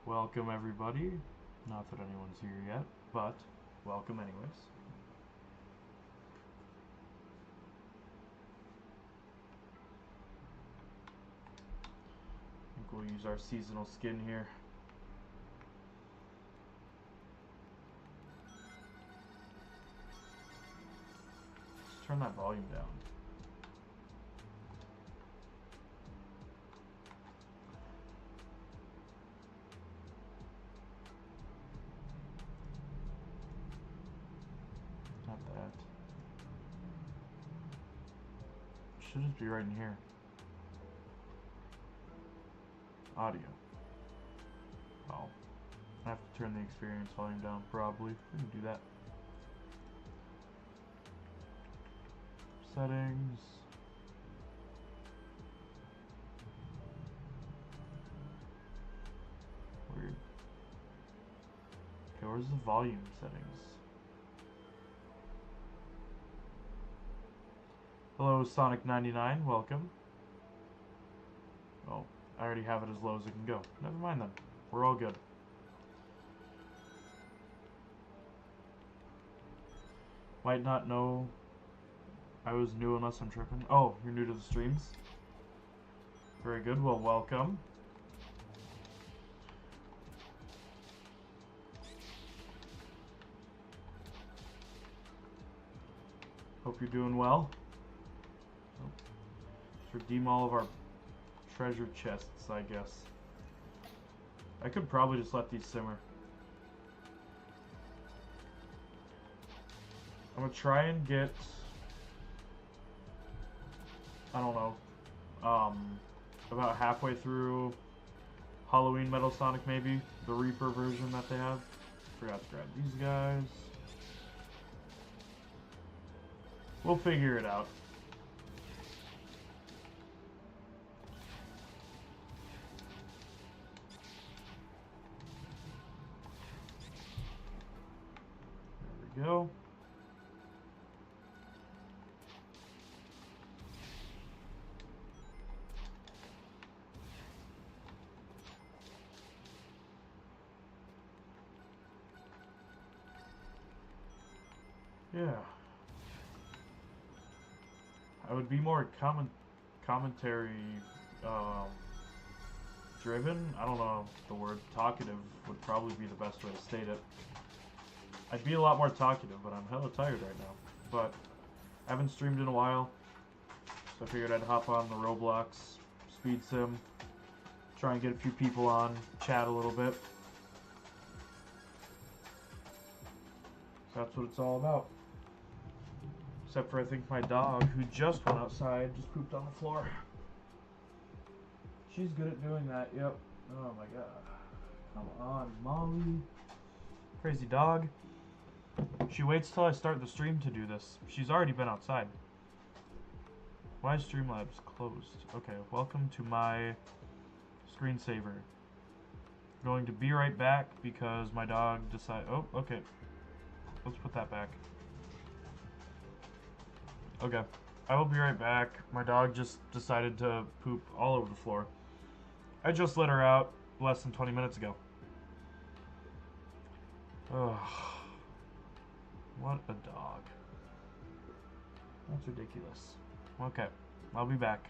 Welcome everybody. Not that anyone's here yet, but welcome anyways. I think we'll use our seasonal skin here. Let's turn that volume down. Not that. Should just be right in here. Audio. Oh. I have to turn the experience volume down, probably. We can do that. Settings. Weird. Okay, where's the volume settings? Hello, Sonic99, welcome. Oh, I already have it as low as it can go. Never mind then. We're all good. Might not know I was new unless I'm tripping. Oh, you're new to the streams? Very good, well, welcome. Hope you're doing well. Let's redeem all of our treasure chests, I guess. I could probably just let these simmer. I'm gonna try and get, I don't know, about halfway through Halloween Metal Sonic, maybe the Reaper version that they have. Forgot to grab these guys. We'll figure it out. There we go. Yeah. I would be more commentary driven. I don't know if the word talkative would probably be the best way to state it. I'd be a lot more talkative, but I'm hella tired right now. But I haven't streamed in a while, so I figured I'd hop on the Roblox Speed Sim, try and get a few people on, chat a little bit. So that's what it's all about. Except for I think my dog, who just went outside, just pooped on the floor. She's good at doing that, yep. Oh my god. Come on, Molly. Crazy dog. She waits till I start the stream to do this. She's already been outside. Why is Streamlabs closed? Okay, welcome to my screensaver. Going to be right back because my dog decided... Oh, okay. Let's put that back. Okay. I will be right back. My dog just decided to poop all over the floor. I just let her out less than 20 minutes ago. Ugh. What a dog. That's ridiculous. Okay. I'll be back.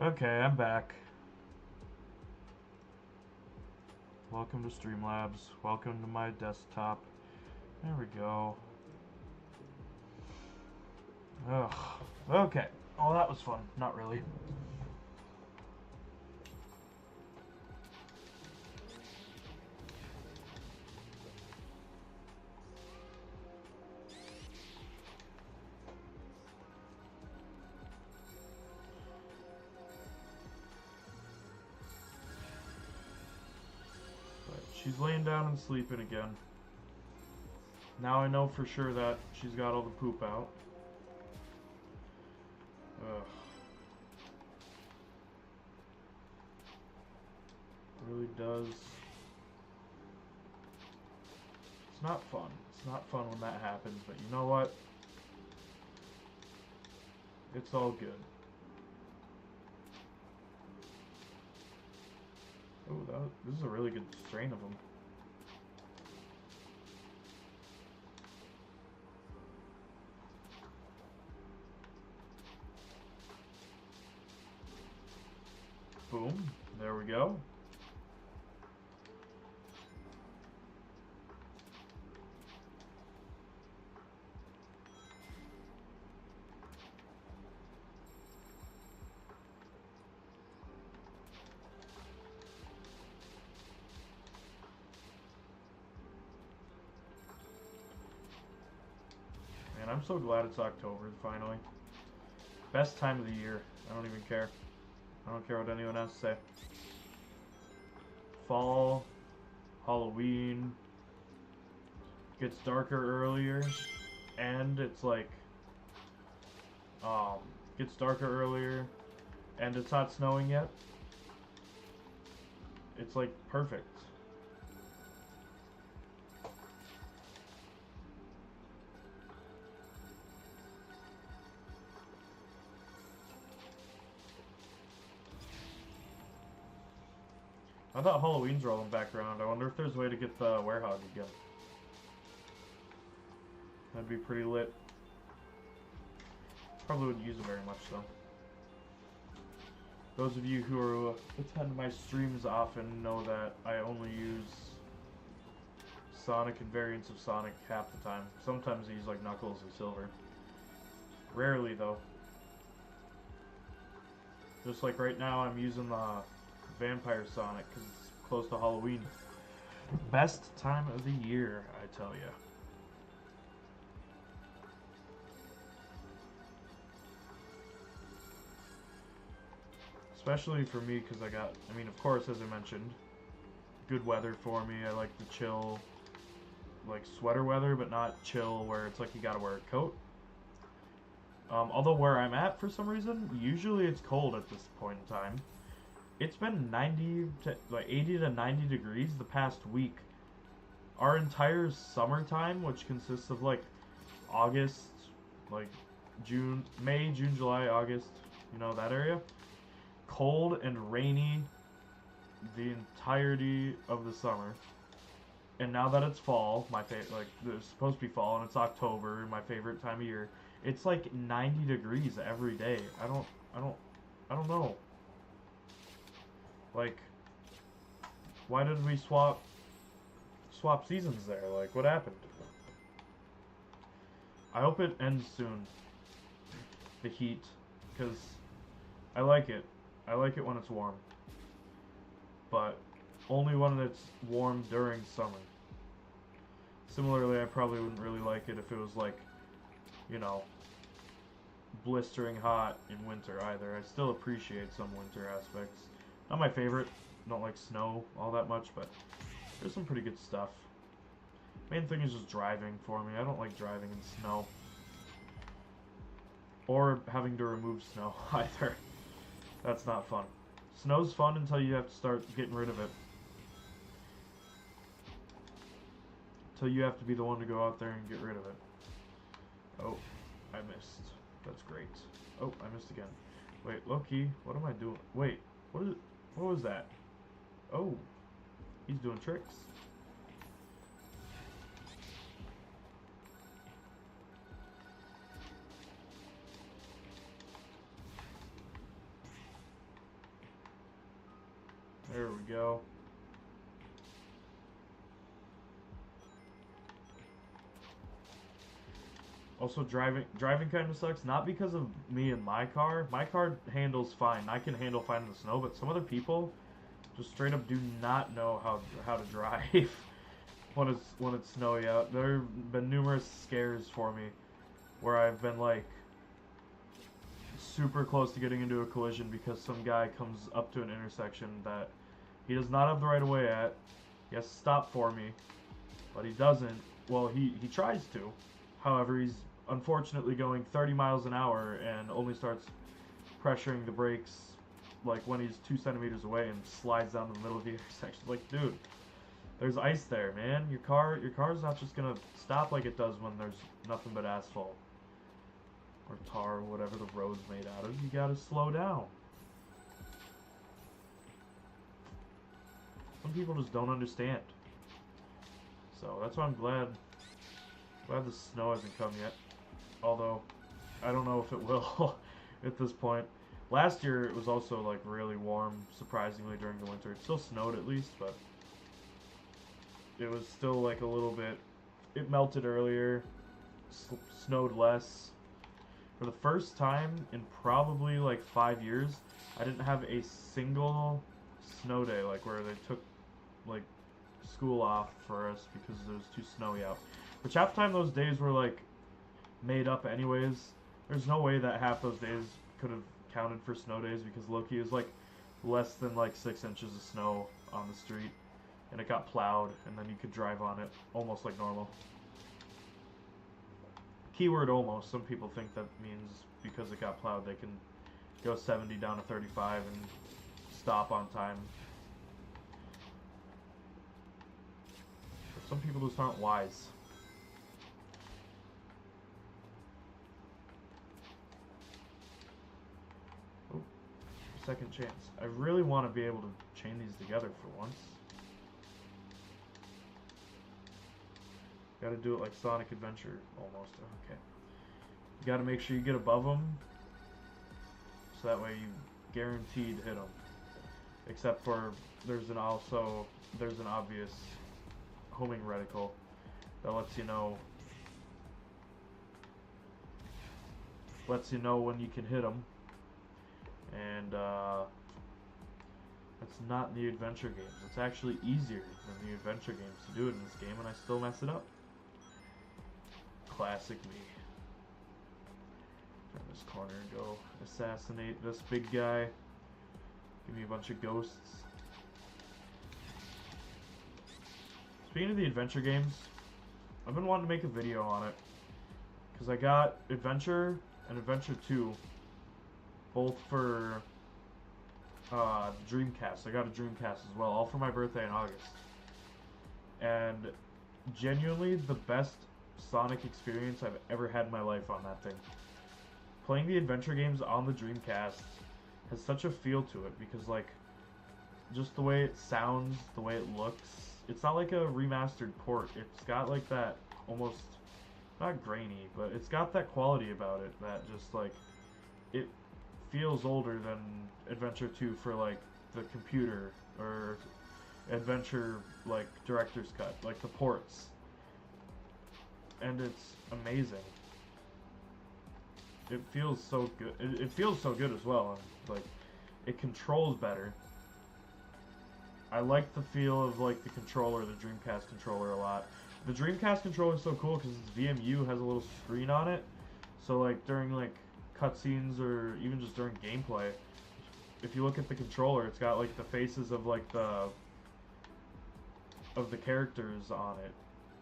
Okay, I'm back. Welcome to Streamlabs. Welcome to my desktop. There we go. Ugh. Okay. Oh, that was fun. Not really. But she's laying down and sleeping again. Now I know for sure that she's got all the poop out. Ugh. It really does. It's not fun. It's not fun when that happens, but you know what? It's all good. Oh, this is a really good strain of them. Boom. There we go. Man, I'm so glad it's October, finally. Best time of the year. I don't even care. I don't care what anyone has to say. Fall, Halloween, gets darker earlier, and it's like, gets darker earlier, and it's not snowing yet. It's like perfect. I thought Halloween's rolling back around. I wonder if there's a way to get the werehog again. That'd be pretty lit. Probably wouldn't use it very much though. Those of you who attend my streams often know that I only use Sonic and variants of Sonic half the time. Sometimes I use like Knuckles and Silver. Rarely though. Just like right now I'm using the Vampire Sonic because it's close to Halloween. Best time of the year, I tell ya. Especially for me because I mean of course as I mentioned, good weather for me. I like the chill, like sweater weather, but not chill where it's like you gotta wear a coat. Although where I'm at for some reason, usually it's cold at this point in time. It's been 80 to 90 degrees the past week. Our entire summertime, which consists of like August, like May, June, July, August, you know, that area. Cold and rainy the entirety of the summer. And now that it's fall, it's supposed to be fall and it's October, my favorite time of year. It's like 90 degrees every day. I don't know. Like, why did we swap seasons there? Like, what happened? I hope it ends soon. The heat, because I like it. I like it when it's warm. But only when it's warm during summer. Similarly, I probably wouldn't really like it if it was like, you know, blistering hot in winter either. I still appreciate some winter aspects. Not my favorite. Don't like snow all that much, but there's some pretty good stuff. Main thing is just driving for me. I don't like driving in snow. Or having to remove snow either. That's not fun. Snow's fun until you have to start getting rid of it. Until you have to be the one to go out there and get rid of it. Oh, I missed. That's great. Oh, I missed again. Wait, Loki, what am I doing? Wait, what was that? Oh, he's doing tricks. There we go. Also, driving kind of sucks. Not because of me and my car. My car handles fine. I can handle fine in the snow, but some other people just straight up do not know how to drive when it's snowy out. There have been numerous scares for me where I've been like super close to getting into a collision because some guy comes up to an intersection that he does not have the right of way at. He has to stop for me, but he doesn't. Well, he tries to. However, he's unfortunately going 30 miles an hour and only starts pressuring the brakes like when he's 2 centimeters away and slides down the middle of the intersection. Like, dude, there's ice there, man. Your car's not just gonna stop like it does when there's nothing but asphalt or tar or whatever the road's made out of. You gotta slow down. Some people just don't understand. So that's why I'm glad the snow hasn't come yet. Although, I don't know if it will at this point. Last year it was also like really warm, surprisingly, during the winter. It still snowed at least, but it was still like a little bit. It melted earlier, snowed less. For the first time in probably like 5 years, I didn't have a single snow day, like where they took like school off for us because it was too snowy out. Which half the time those days were like made up anyways. There's no way that half those days could have counted for snow days because Loki is like less than like 6 inches of snow on the street, and it got plowed, and then you could drive on it almost like normal. Keyword almost. Some people think that means because it got plowed they can go 70 down to 35 and stop on time. But some people just aren't wise. Oh, second chance. I really want to be able to chain these together for once. Gotta do it like Sonic Adventure, almost. Okay. You gotta make sure you get above them, so that way you guaranteed hit them. Except for, there's an obvious homing reticle that lets you know when you can hit them. And, it's not in the adventure games. It's actually easier than the adventure games to do it in this game, and I still mess it up. Classic me. Turn this corner and go assassinate this big guy. Give me a bunch of ghosts. Speaking of the adventure games, I've been wanting to make a video on it. Because I got Adventure and Adventure 2, both for Dreamcast. I got a Dreamcast as well, all for my birthday in August. And genuinely the best Sonic experience I've ever had in my life on that thing. Playing the adventure games on the Dreamcast has such a feel to it because, like, just the way it sounds, the way it looks, it's not like a remastered port. It's got like that almost, not grainy, but it's got that quality about it that just like, it feels older than Adventure 2 for like the computer or Adventure like Director's Cut, like the ports. And it's amazing. It feels so good. It feels so good as well. Like, it controls better. I like the feel of like the controller, the Dreamcast controller, a lot. The Dreamcast controller is so cool because its VMU has a little screen on it. So like during like cutscenes or even just during gameplay, if you look at the controller, it's got like the faces of like the characters on it.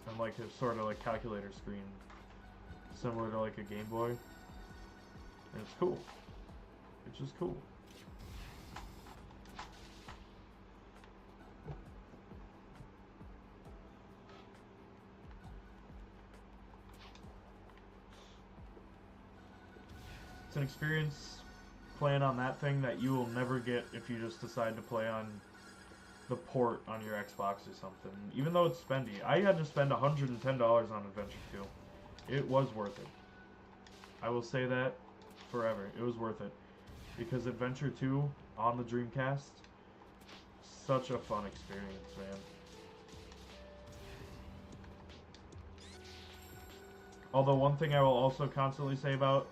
And like a sort of like calculator screen, similar to like a Game Boy, and it's cool. It's just cool. It's an experience playing on that thing that you will never get if you just decide to play on the port on your Xbox or something. Even though it's spendy. I had to spend $110 on Adventure 2. It was worth it. I will say that forever. It was worth it. Because Adventure 2 on the Dreamcast such a fun experience, man. Although one thing I will also constantly say about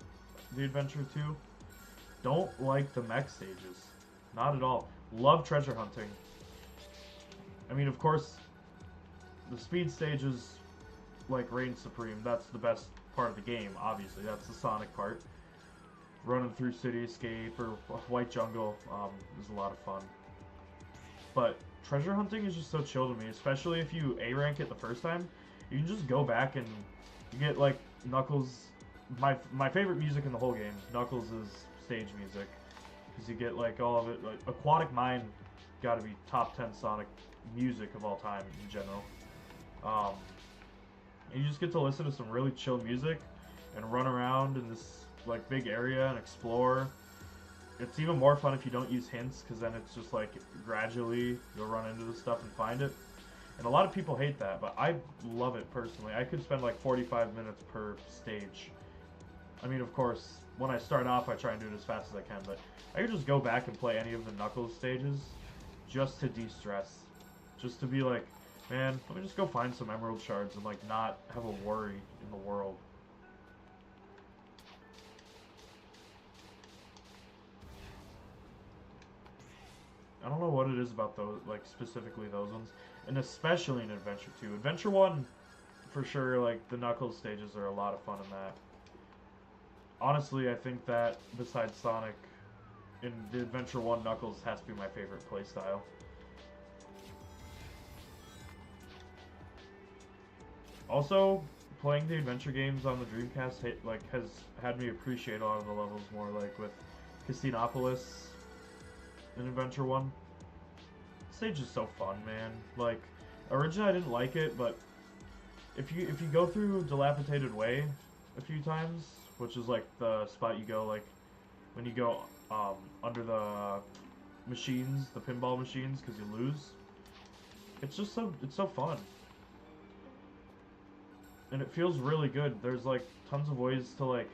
the Adventure 2, don't like the mech stages. Not at all. Love treasure hunting. I mean, of course, the speed stages, like, reign supreme. That's the best part of the game, obviously. That's the Sonic part. Running through Cityscape or White Jungle is a lot of fun. But treasure hunting is just so chill to me, especially if you A-rank it the first time. You can just go back and you get, like, Knuckles. My favorite music in the whole game, Knuckles' stage music. Because you get, like, all of it. Like, Aquatic Mine gotta be top 10 Sonic music of all time in general. And you just get to listen to some really chill music and run around in this, like, big area and explore. It's even more fun if you don't use hints, because then it's just, like, gradually you'll run into the stuff and find it. And a lot of people hate that, but I love it personally. I could spend like 45 minutes per stage. I mean, of course, when I start off, I try and do it as fast as I can, but I could just go back and play any of the Knuckles stages just to de-stress. Just to be like, man, let me just go find some Emerald Shards and, like, not have a worry in the world. I don't know what it is about those, like, specifically those ones. And especially in Adventure 2. Adventure 1, for sure, like, the Knuckles stages are a lot of fun in that. Honestly, I think that, besides Sonic, in the Adventure 1, Knuckles has to be my favorite playstyle. Also, playing the adventure games on the Dreamcast has had me appreciate a lot of the levels more, like with Casinopolis in Adventure 1. Stage is so fun, man. Like, originally I didn't like it, but if you go through Dilapidated Way a few times, which is like the spot you go, like when you go under the machines, the pinball machines, because you lose. It's so fun, and it feels really good. There's like tons of ways to, like,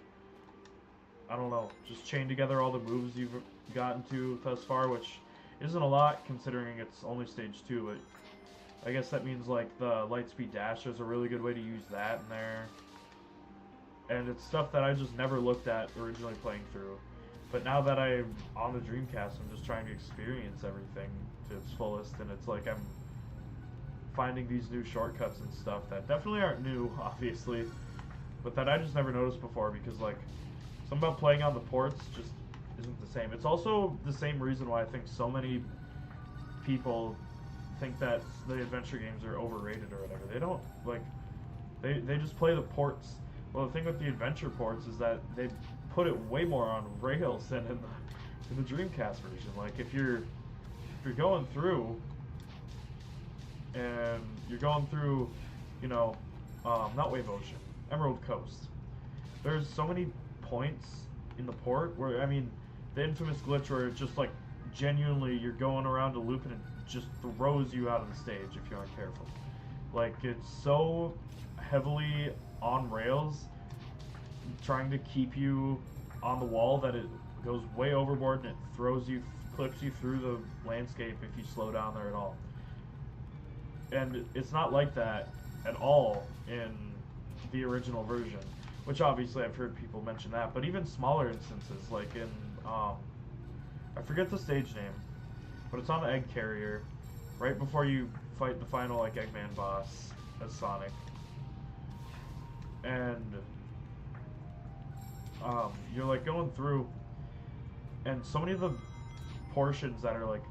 I don't know, just chain together all the moves you've gotten to thus far, which isn't a lot considering it's only stage 2, but I guess that means, like, the Lightspeed Dash, there's a really good way to use that in there. And it's stuff that I just never looked at originally playing through. But now that I'm on the Dreamcast, I'm just trying to experience everything to its fullest, and it's like I'm finding these new shortcuts and stuff that definitely aren't new, obviously, but that I just never noticed before, because, like, something about playing on the ports just isn't the same. It's also the same reason why I think so many people think that the adventure games are overrated or whatever. They don't, like, they just play the ports. Well, the thing with the adventure ports is that they put it way more on rails than in the Dreamcast version. Like, if you're going through and you're going through, you know, not Wave Ocean, Emerald Coast, there's so many points in the port where, I mean, the infamous glitch where it's just, like, genuinely you're going around a loop and it just throws you out of the stage if you aren't careful. Like, it's so heavily on rails, trying to keep you on the wall, that it goes way overboard and it throws you, clips you through the landscape if you slow down there at all. And it's not like that at all in the original version, which obviously I've heard people mention that, but even smaller instances, like in, I forget the stage name, but it's on the Egg Carrier, right before you fight the final, like, Eggman boss as Sonic. And you're, like, going through, and so many of the portions that are, like,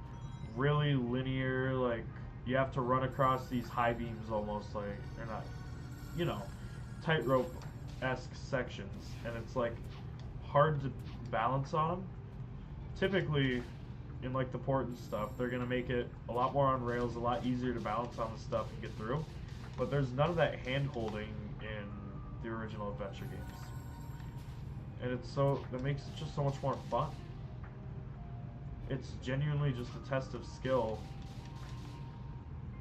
really linear, like, you have to run across these high beams almost, like, they're not, you know, tightrope-esque sections, and it's, like, hard to balance on them. Typically, in, like, the port and stuff, they're gonna make it a lot more on rails, a lot easier to balance on the stuff and get through, but there's none of that hand-holding in the original adventure games. And that makes it just so much more fun. It's genuinely just a test of skill,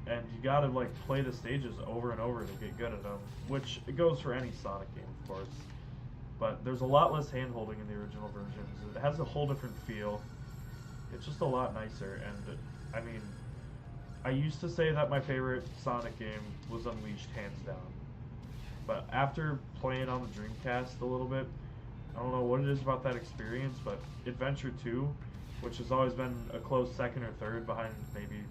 and you gotta, like, play the stages over and over to get good at them, which it goes for any Sonic game, of course. But there's a lot less hand-holding in the original versions. It has a whole different feel. It's just a lot nicer, and, I mean, I used to say that my favorite Sonic game was Unleashed, hands down. But after playing on the Dreamcast a little bit, I don't know what it is about that experience, but Adventure 2, which has always been a close second or third behind maybe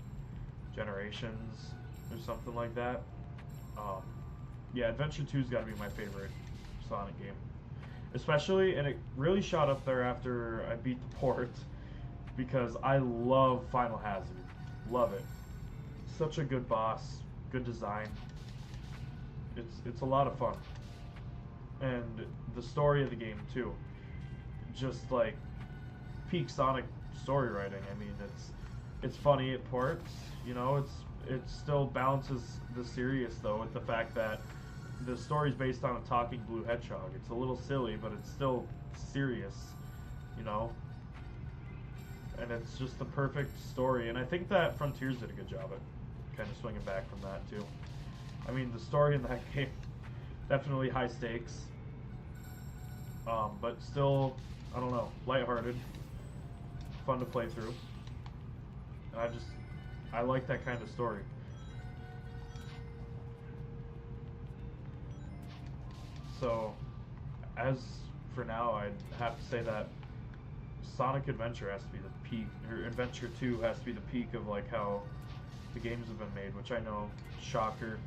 Generations or something like that. Yeah, Adventure 2's got to be my favorite Sonic game. Especially, and it really shot up there after I beat the port, because I love Final Hazard. Love it. Such a good boss, good design. It's a lot of fun. And the story of the game too. Just like peak Sonic story writing. I mean, it's funny at parts, you know, it still balances the serious though with the fact that the story's based on a talking blue hedgehog. It's a little silly, but it's still serious, you know. And it's just the perfect story, and I think that Frontiers did a good job at kind of swinging back from that too. I mean, the story in that game, definitely high stakes, but still, I don't know, lighthearted, fun to play through, and I like that kind of story. So, as for now, I'd have to say that Sonic Adventure has to be the peak, or Adventure 2 has to be the peak of like how the games have been made, which I know, shocker,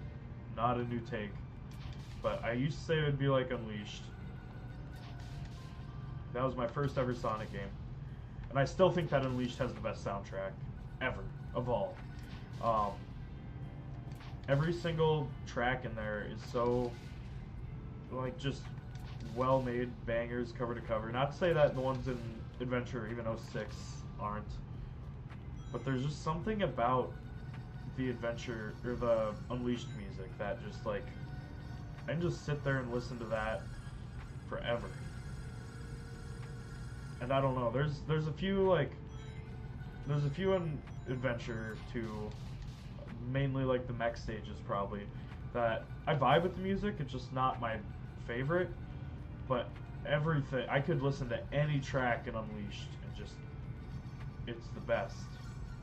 not a new take, but I used to say it would be like Unleashed. That was my first ever Sonic game, and I still think that Unleashed has the best soundtrack ever, of all. Every single track in there is so, like, just well-made bangers cover to cover. Not to say that the ones in Adventure, even 06, aren't, but there's just something about the Adventure, or the Unleashed music, that just, like, I can just sit there and listen to that forever. And I don't know, there's a few, like, there's a few in Adventure 2, mainly, like, the mech stages, probably, that I vibe with the music. It's just not my favorite, but everything, I could listen to any track in Unleashed and just, it's the best.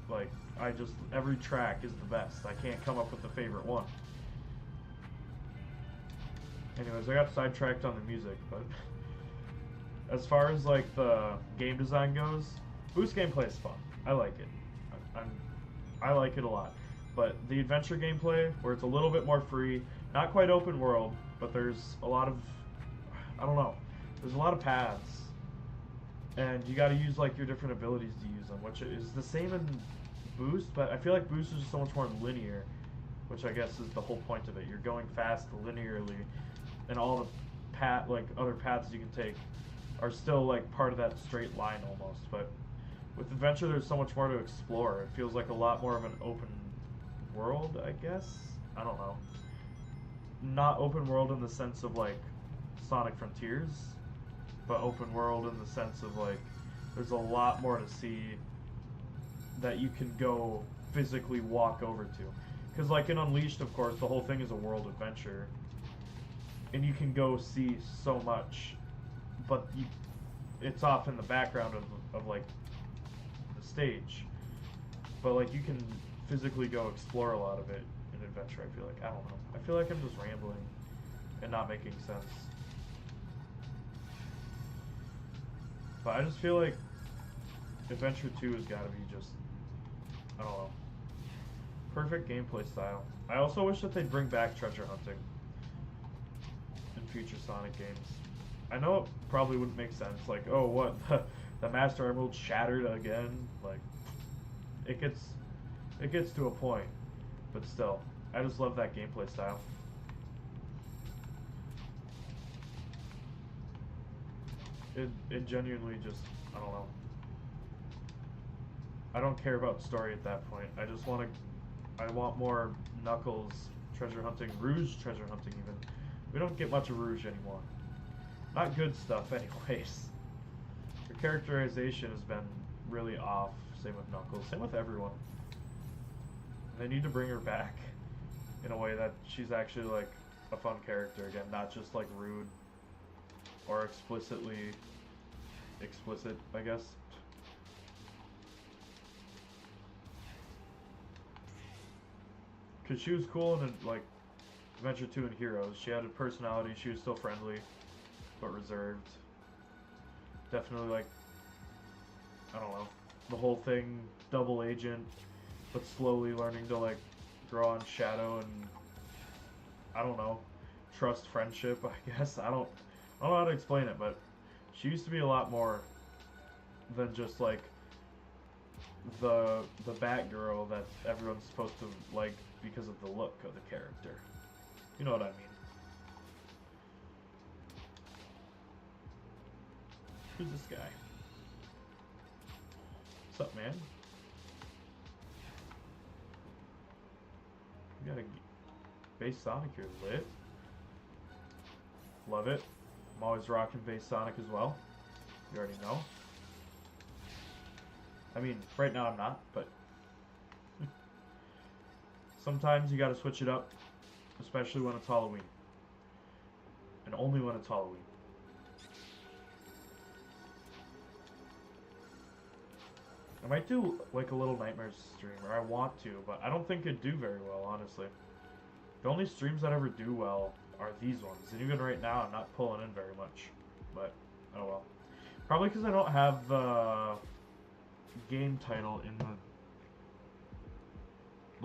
Like, every track is the best. I can't come up with a favorite one. Anyways, I got sidetracked on the music, but as far as, like, the game design goes, Boost gameplay is fun. I like it. I like it a lot. But the adventure gameplay, where it's a little bit more free, not quite open world, but there's a lot of, I don't know, there's a lot of paths, and you got to use, like, your different abilities to use them, which is the same in Boost, but I feel like Boost is just so much more linear, which I guess is the whole point of it. You're going fast linearly, and all the other paths you can take are still, like, part of that straight line almost. But with Adventure, there's so much more to explore. It feels like a lot more of an open world, I guess. I don't know. Not open world in the sense of, like, Sonic Frontiers, but open world in the sense of, like, there's a lot more to see that you can go physically walk over to. Because, like, in Unleashed, of course, the whole thing is a world adventure, and you can go see so much, but it's off in the background of like, the stage. But, like, you can physically go explore a lot of it in Adventure, I feel like. I don't know. I feel like I'm just rambling and not making sense. But I just feel like Adventure 2 has got to be just, I don't know, perfect gameplay style. I also wish that they'd bring back treasure hunting in future Sonic games. I know it probably wouldn't make sense, like, oh, what, the Master Emerald shattered again? Like, it gets to a point, but still, I just love that gameplay style. It genuinely just, I don't know. I don't care about story at that point. I want more Knuckles treasure hunting, Rouge treasure hunting even. We don't get much of Rouge anymore. Not good stuff anyways. Her characterization has been really off. Same with Knuckles. Same with everyone. And they need to bring her back in a way that she's actually, like, a fun character again, not just, like, rude or explicitly explicit, I guess. Because she was cool in, like, Adventure 2 and Heroes. She had a personality. She was still friendly, but reserved. Definitely, like, I don't know, the whole thing, double agent, but slowly learning to, like, grow on Shadow and, I don't know, trust friendship, I guess. I don't know how to explain it, but she used to be a lot more than just, like, the Batgirl that everyone's supposed to like because of the look of the character. You know what I mean? Who's this guy? What's up, man? You got a base Sonic here, lit. Love it. I'm always rocking base Sonic as well. You already know. I mean, right now I'm not, but sometimes you gotta switch it up, especially when it's Halloween. And only when it's Halloween. I might do like a little Nightmares stream, or I want to, but I don't think it'd do very well, honestly. The only streams that ever do well are these ones, and even right now I'm not pulling in very much, but oh well. Probably because I don't have game title in the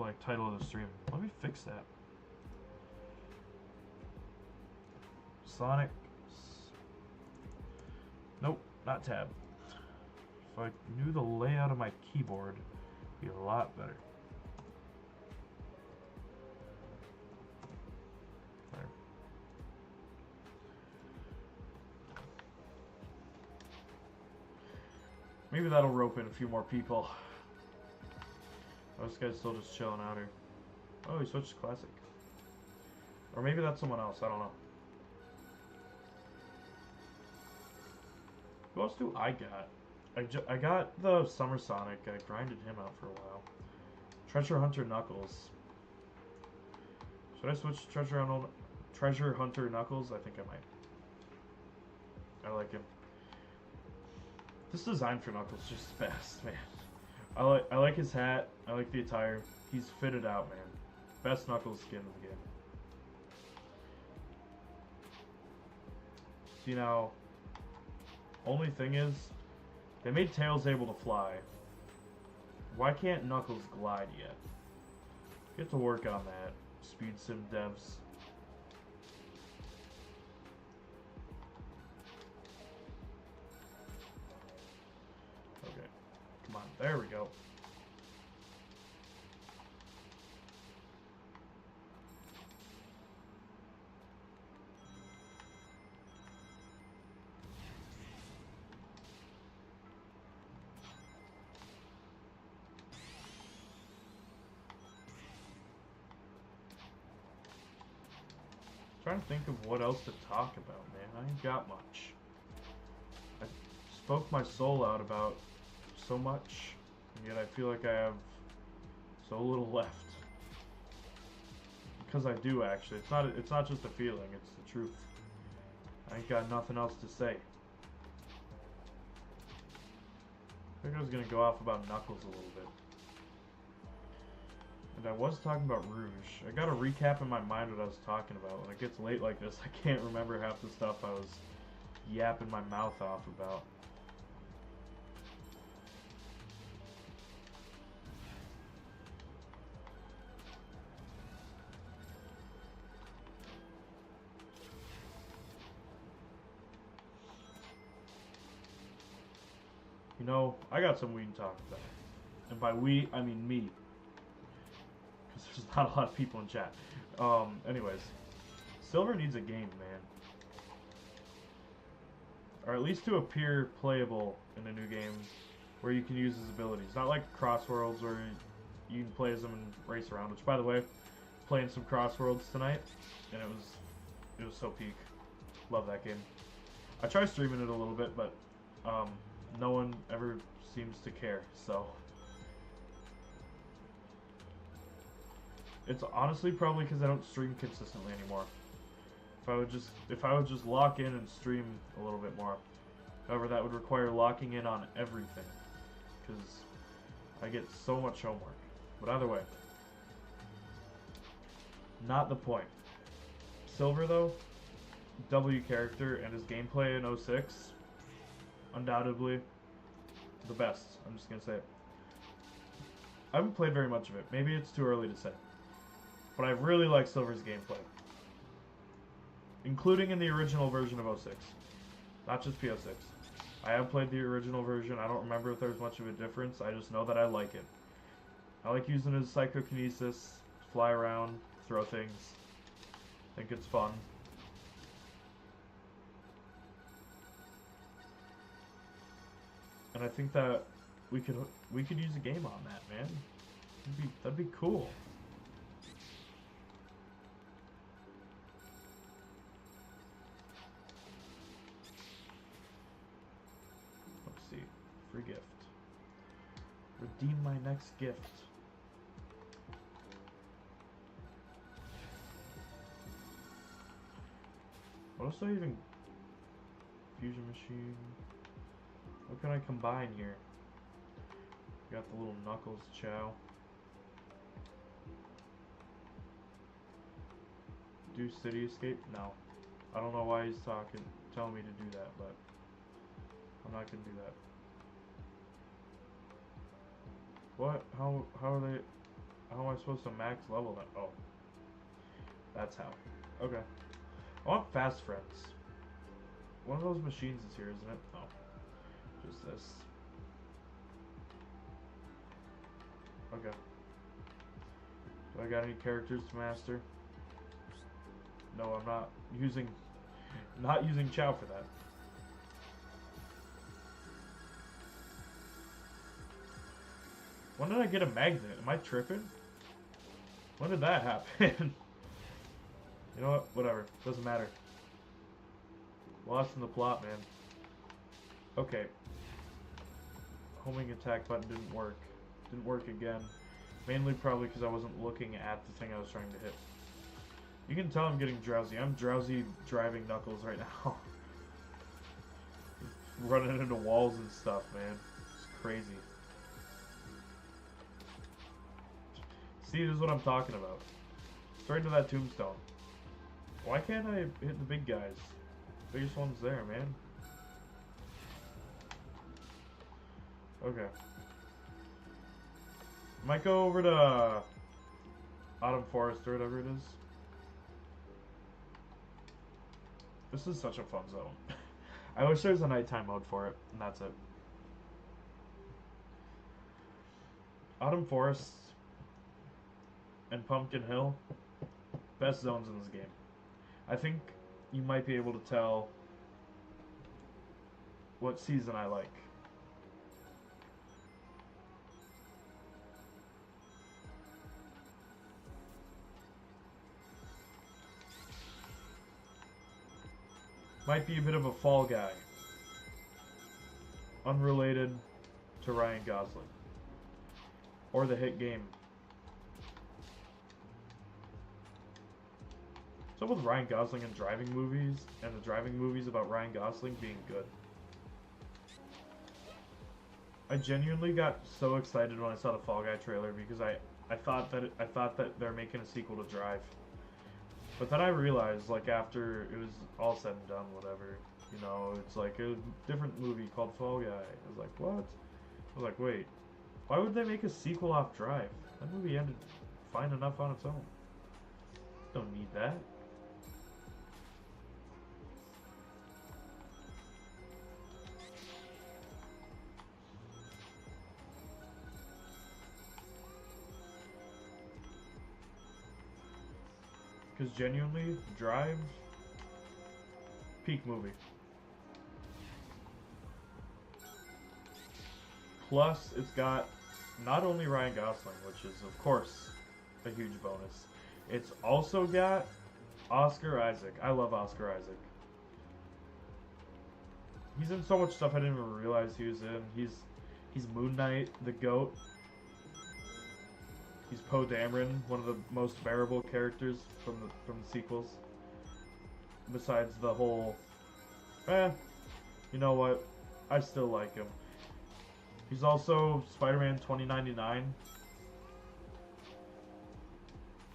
like title of the stream. Let me fix that. Sonic. Nope, not tab. If I knew the layout of my keyboard, it'd be a lot better. There. Maybe that'll rope in a few more people. Oh, this guy's still just chilling out here. Oh, he switched to classic. Or maybe that's someone else, I don't know. Who else do I got? I got the Summer Sonic. I grinded him out for a while. Treasure Hunter Knuckles. Should I switch to Treasure Hunter Knuckles? I think I might. I like him. This design for Knuckles is just best, man. I like his hat. I like the attire. He's fitted out, man. Best Knuckles skin of the game. See now, only thing is, they made Tails able to fly. Why can't Knuckles glide yet? Get to work on that, Speed Sim devs. Okay, come on, there we go. Trying to think of what else to talk about, man. I ain't got much. I spoke my soul out about so much, and yet I feel like I have so little left. Because I do, actually. It's not just a feeling, it's the truth. I ain't got nothing else to say. I think I was gonna go off about Knuckles a little bit. And I was talking about Rouge. I got a recap in my mind what I was talking about. When it gets late like this, I can't remember half the stuff I was yapping my mouth off about. You know, I got some weed to talk about. And by we, I mean me. Because there's not a lot of people in chat. Anyways. Silver needs a game, man. Or at least to appear playable in a new game where you can use his abilities. Not like Crossworlds where you can play as him and race around. Which, by the way, playing some Crossworlds tonight. And it was so peak. Love that game. I tried streaming it a little bit, but no one ever seems to care, so it's honestly probably because I don't stream consistently anymore. If I would just lock in and stream a little bit more. However, that would require locking in on everything, because I get so much homework. But either way, Not the point. Silver, though, W character, and his gameplay in 06, undoubtedly the best. I'm just gonna say it. I haven't played very much of it. Maybe it's too early to say. But I really like Silver's gameplay. Including in the original version of 06. Not just PO6. I have played the original version. I don't remember if there's much of a difference. I just know that I like it. I like using his psychokinesis, fly around, throw things. I think it's fun. And I think that we could use a game on that, man. That'd be cool. Let's see. Free gift. Redeem my next gift. What else do I even... Fusion machine. What can I combine here? Got the little Knuckles Chow. Do City Escape? No. I don't know why he's telling me to do that, but I'm not gonna do that. What? How are they? How am I supposed to max level that? Oh, that's how. Okay. I want Fast Friends. One of those machines is here, isn't it? No. Just this. Okay. Do I got any characters to master? No, I'm not using Chow for that. When did I get a magnet? Am I tripping? When did that happen? You know what? Whatever. Doesn't matter. Lost in the plot, man. Okay. Homing attack button didn't work. Didn't work again. Mainly probably because I wasn't looking at the thing I was trying to hit. You can tell I'm getting drowsy. I'm drowsy driving Knuckles right now. Running into walls and stuff, man. It's crazy. See, this is what I'm talking about. Straight to that tombstone. Why can't I hit the big guys? Biggest one's there, man. Okay. Might go over to Autumn Forest or whatever it is. This is such a fun zone. I wish there was a nighttime mode for it, and that's it. Autumn Forest and Pumpkin Hill, best zones in this game. I think you might be able to tell what season I like. Might be a bit of a fall guy. Unrelated to Ryan Gosling. Or the hit game. What's up with Ryan Gosling and driving movies, and the driving movies about Ryan Gosling being good? I genuinely got so excited when I saw the Fall Guy trailer because I thought that they're making a sequel to Drive. But then I realized, like, after it was all said and done, whatever, you know, it's like a different movie called Fall Guy. I was like, what? I was like, wait, why would they make a sequel off Drive? That movie ended fine enough on its own. Don't need that. Because genuinely, Drive, peak movie. Plus, it's got not only Ryan Gosling, which is, of course, a huge bonus. It's also got Oscar Isaac. I love Oscar Isaac. He's in so much stuff I didn't even realize he was in. He's Moon Knight, the GOAT. He's Poe Dameron, one of the most bearable characters from the sequels. Besides the whole, you know what? I still like him. He's also Spider-Man 2099.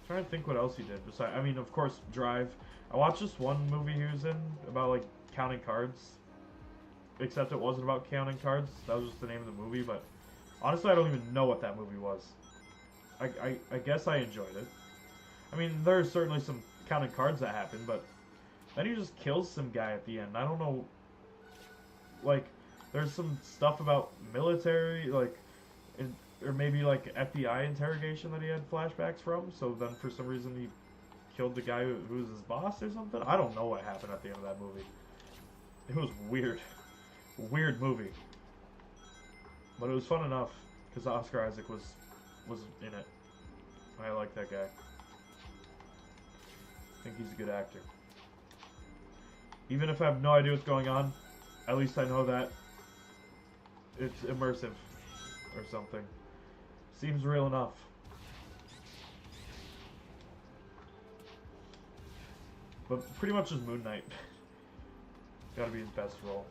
trying to think what else he did. Besides, I mean, of course, Drive. I watched this one movie he was in about like counting cards. Except it wasn't about counting cards. That was just the name of the movie. But honestly, I don't even know what that movie was. I guess I enjoyed it. I mean, there's certainly some counting cards that happen, but then he just kills some guy at the end. I don't know. Like, there's some stuff about military, like, or maybe like FBI interrogation that he had flashbacks from. So then, for some reason, he killed the guy who was his boss or something. I don't know what happened at the end of that movie. It was weird, weird movie. But it was fun enough because Oscar Isaac was in it. I like that guy. I think he's a good actor. Even if I have no idea what's going on, at least I know that it's immersive or something. Seems real enough. But pretty much just Moon Knight. Gotta be his best role.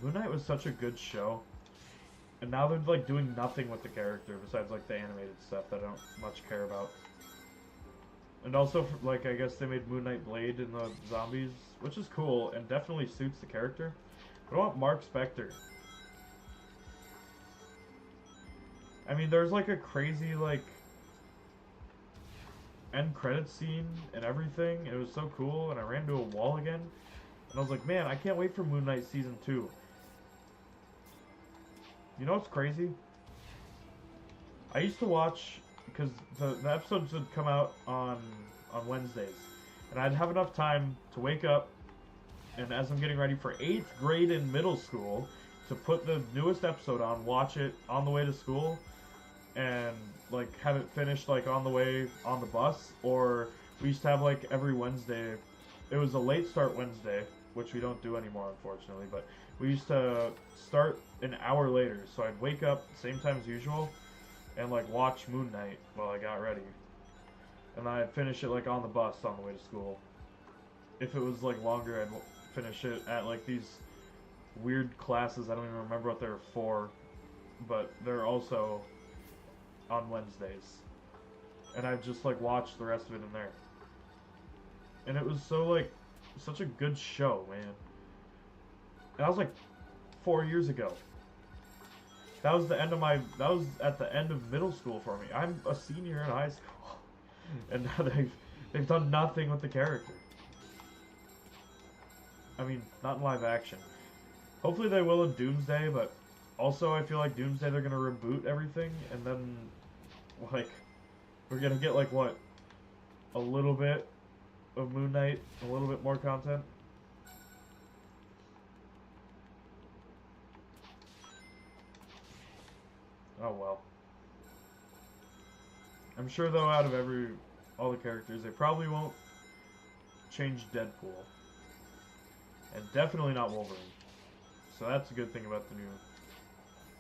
Moon Knight was such a good show. And now they're like doing nothing with the character besides like the animated stuff that I don't much care about. And also, like, I guess they made Moon Knight Blade in the zombies, which is cool and definitely suits the character. But I want Mark Spector. I mean, there's like a crazy like end credits scene and everything. It was so cool, and I ran into a wall again. And I was like, man, I can't wait for Moon Knight Season 2. You know what's crazy? I used to watch, because the episodes would come out on Wednesdays. And I'd have enough time to wake up, and as I'm getting ready for 8th grade in middle school, to put the newest episode on, watch it on the way to school, and like have it finished like on the way on the bus. Or we used to have like every Wednesday, it was a late start Wednesday, which we don't do anymore unfortunately, but we used to start an hour later, so I'd wake up same time as usual and like watch Moon Knight while I got ready, and then I'd finish it like on the bus on the way to school. If it was like longer, I'd finish it at like these weird classes. I don't even remember what they're for, but they're also on Wednesdays, and I'd just like watch the rest of it in there. And it was so like such a good show, man. And that was like 4 years ago. That was at the end of middle school for me. I'm a senior in high school, and now they've done nothing with the character. I mean, not in live action. Hopefully they will in Doomsday, but also I feel like Doomsday they're gonna reboot everything, and then like we're gonna get like what, a little bit of Moon Knight, a little bit more content. Oh well. I'm sure though, out of all the characters, they probably won't change Deadpool, and definitely not Wolverine. So that's a good thing about the new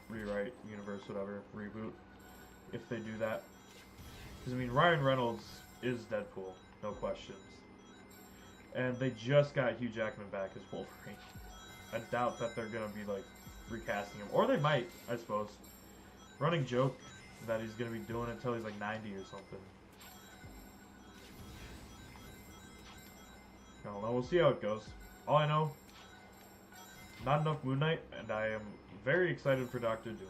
rewrite universe, whatever, reboot, if they do that. Because I mean, Ryan Reynolds is Deadpool, no questions. And they just got Hugh Jackman back as Wolverine. I doubt that they're gonna be like recasting him, or they might, I suppose. Running joke that he's gonna be doing it until he's like 90 or something. I don't know. We'll see how it goes. All I know, not enough Moon Knight, and I am very excited for Doctor Doom.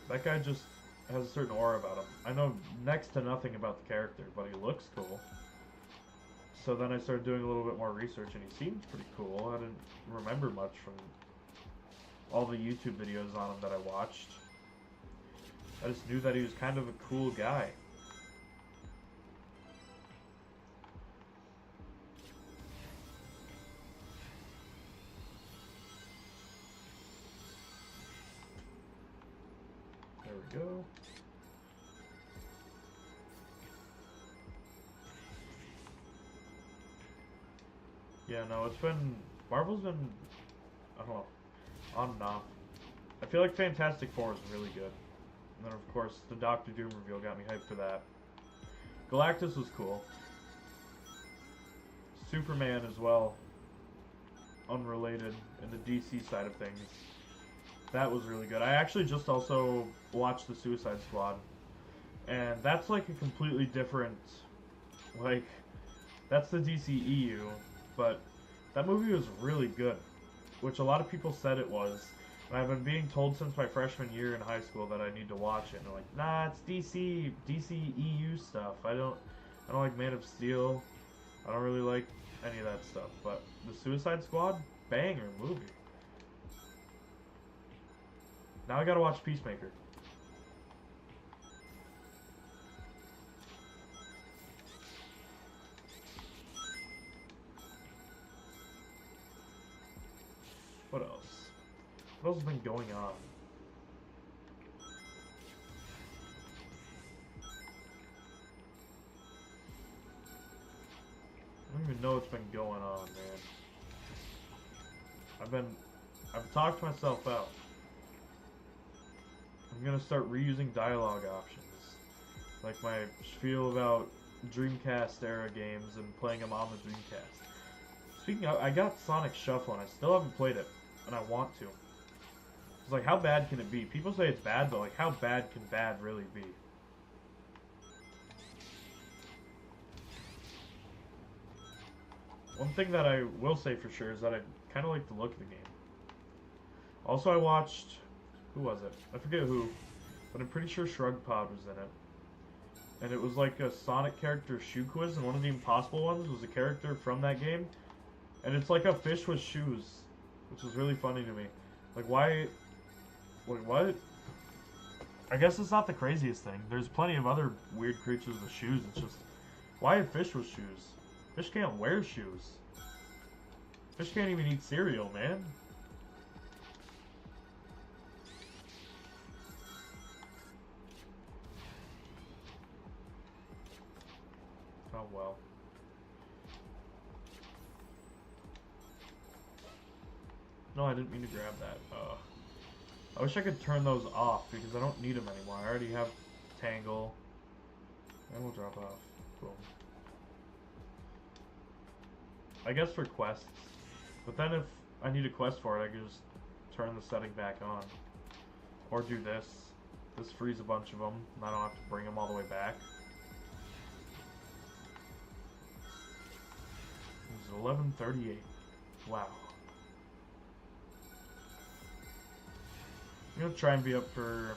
That guy just has a certain aura about him. I know next to nothing about the character, but he looks cool. So then I started doing a little bit more research, and he seemed pretty cool. I didn't remember much from all the YouTube videos on him that I watched. I just knew that he was kind of a cool guy. There we go. Yeah, no, Marvel's been, I don't know, on and off. I feel like Fantastic Four is really good. And then, of course, the Doctor Doom reveal got me hyped for that. Galactus was cool. Superman as well. Unrelated in the DC side of things. That was really good. I actually just also watched the Suicide Squad. And that's like a completely different, like, that's the DCEU, but that movie was really good, which a lot of people said it was. And I've been being told since my freshman year in high school that I need to watch it. And I'm like, nah, it's DCEU stuff. I don't like Man of Steel. I don't really like any of that stuff. But the Suicide Squad, banger movie. Now I gotta watch Peacemaker. What else? What else has been going on? I don't even know what's been going on, man. I've talked myself out. I'm gonna start reusing dialogue options. Like my spiel about Dreamcast era games and playing them on the Dreamcast. Speaking of, I got Sonic Shuffle and I still haven't played it, and I want to. It's like, how bad can it be? People say it's bad, but like, how bad can bad really be? One thing that I will say for sure is that I kind of like the look of the game. Also, I watched, who was it? I forget who, but I'm pretty sure Shrugpod was in it. And it was like a Sonic character shoe quiz, and one of the impossible ones was a character from that game. And it's like a fish with shoes, which is really funny to me. Like, why? Wait, what? I guess it's not the craziest thing. There's plenty of other weird creatures with shoes. It's just, why a fish with shoes? Fish can't wear shoes. Fish can't even eat cereal, man. Oh well. No, I didn't mean to grab that. I wish I could turn those off because I don't need them anymore. I already have Tangle. And we'll drop off. Boom. I guess for quests. But then if I need a quest for it, I can just turn the setting back on. Or do this. This frees a bunch of them, and I don't have to bring them all the way back. It was 11:38. Wow. I'm gonna try and be up for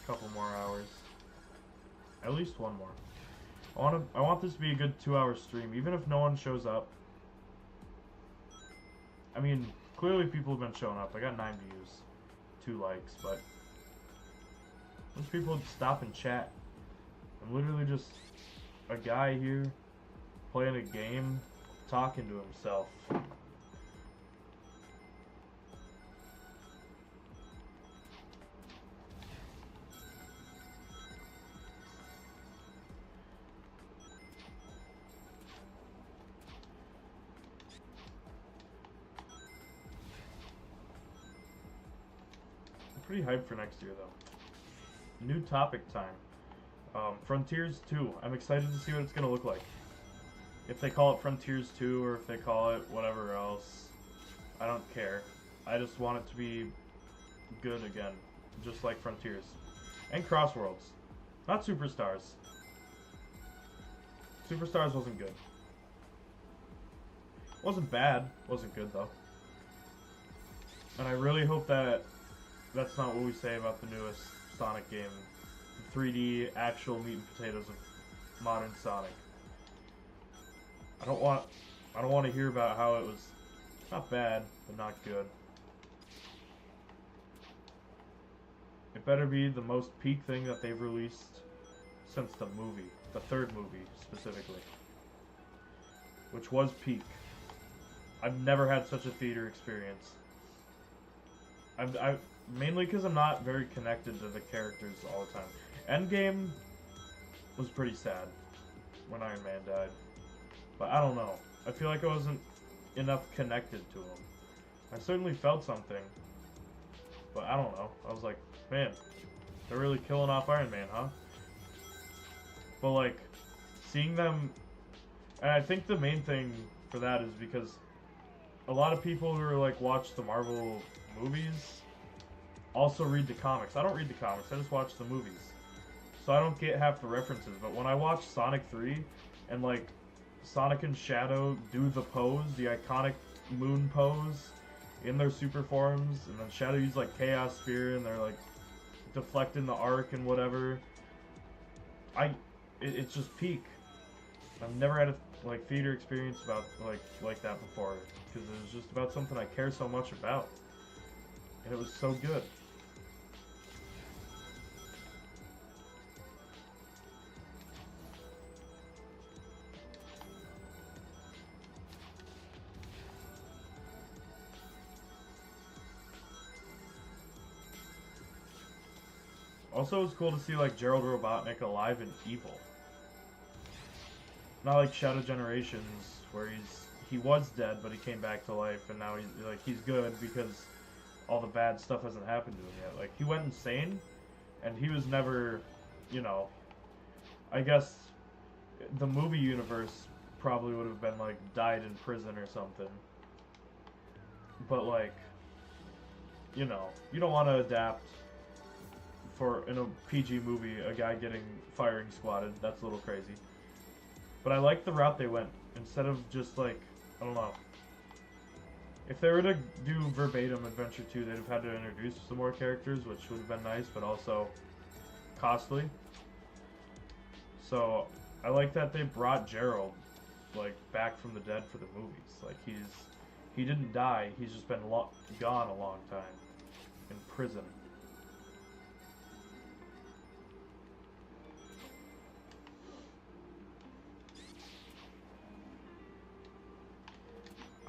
a couple more hours. At least one more. I want this to be a good 2-hour stream, even if no one shows up. I mean, clearly people have been showing up. I got 9 views, 2 likes, but most people would stop and chat. I'm literally just a guy here playing a game, talking to himself. Pretty hyped for next year, though. New topic time. Frontiers 2. I'm excited to see what it's going to look like. If they call it Frontiers 2 or if they call it whatever else, I don't care. I just want it to be good again, just like Frontiers. And Crossworlds. Not Superstars. Superstars wasn't good. Wasn't bad. Wasn't good, though. And I really hope that that's not what we say about the newest Sonic game. The 3D actual meat and potatoes of modern Sonic. I don't want to hear about how it was not bad, but not good. It better be the most peak thing that they've released since the movie. The third movie, specifically. Which was peak. I've never had such a theater experience. Mainly because I'm not very connected to the characters all the time. Endgame was pretty sad when Iron Man died. But I don't know. I feel like I wasn't enough connected to him. I certainly felt something. But I don't know. I was like, man, they're really killing off Iron Man, huh? But like, seeing them... And I think the main thing for that is because a lot of people who are like watch the Marvel movies also read the comics. I don't read the comics, I just watch the movies. so I don't get half the references. But when I watch Sonic 3, and like Sonic and Shadow do the pose, the iconic moon pose, in their super forms, and then Shadow uses like Chaos Spear, and they're like deflecting the arc and whatever. It's just peak. I've never had a like theater experience about like that before, because it was just about something I care so much about, and it was so good. Also, it was cool to see like Gerald Robotnik alive and evil. Not like Shadow Generations, where he was dead, but he came back to life, and now he's good because all the bad stuff hasn't happened to him yet. Like, he went insane, and he was never, you know, I guess the movie universe probably would have been like died in prison or something. But like, you know, you don't want to adapt for in a PG movie a guy getting firing squatted. That's a little crazy. But I like the route they went. Instead of just like, I don't know. If they were to do verbatim Adventure 2, they'd have had to introduce some more characters, which would have been nice, but also costly. So I like that they brought Gerald like back from the dead for the movies. Like he didn't die. He's just been gone a long time in prison.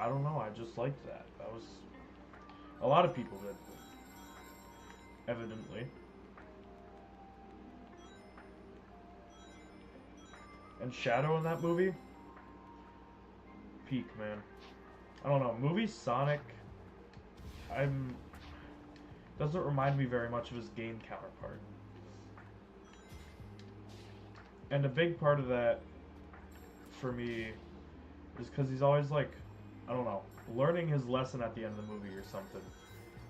I don't know, I just liked that. That was... A lot of people did. Evidently. And Shadow in that movie? Peak, man. I don't know, movie Sonic... doesn't remind me very much of his game counterpart. And a big part of that, for me, is because he's always like... I don't know, learning his lesson at the end of the movie or something.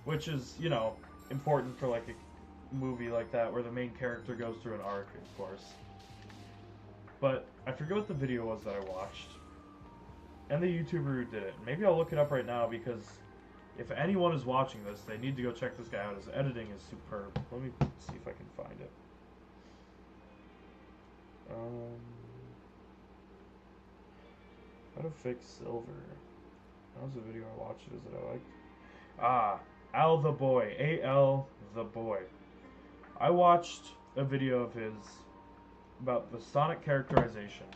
Which is, you know, important for like a movie like that where the main character goes through an arc, of course. But I forget what the video was that I watched. And the YouTuber who did it. Maybe I'll look it up right now because if anyone is watching this, they need to go check this guy out. His editing is superb. Let me see if I can find it. How to fix silver. That was a video I watched. Is it I liked? Ah, Al the Boy. A-L the Boy. I watched a video of his about the Sonic characterization.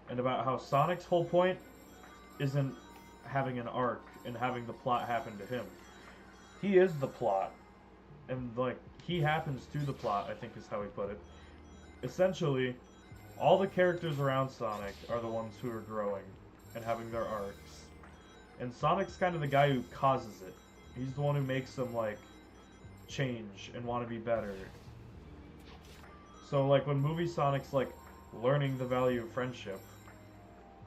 And about how Sonic's whole point isn't having an arc and having the plot happen to him. He is the plot. And, like, he happens to the plot, I think is how he put it. Essentially, all the characters around Sonic are the ones who are growing and having their arcs. And Sonic's kind of the guy who causes it. He's the one who makes them, like, change and want to be better. So, like, when movie Sonic's, like, learning the value of friendship,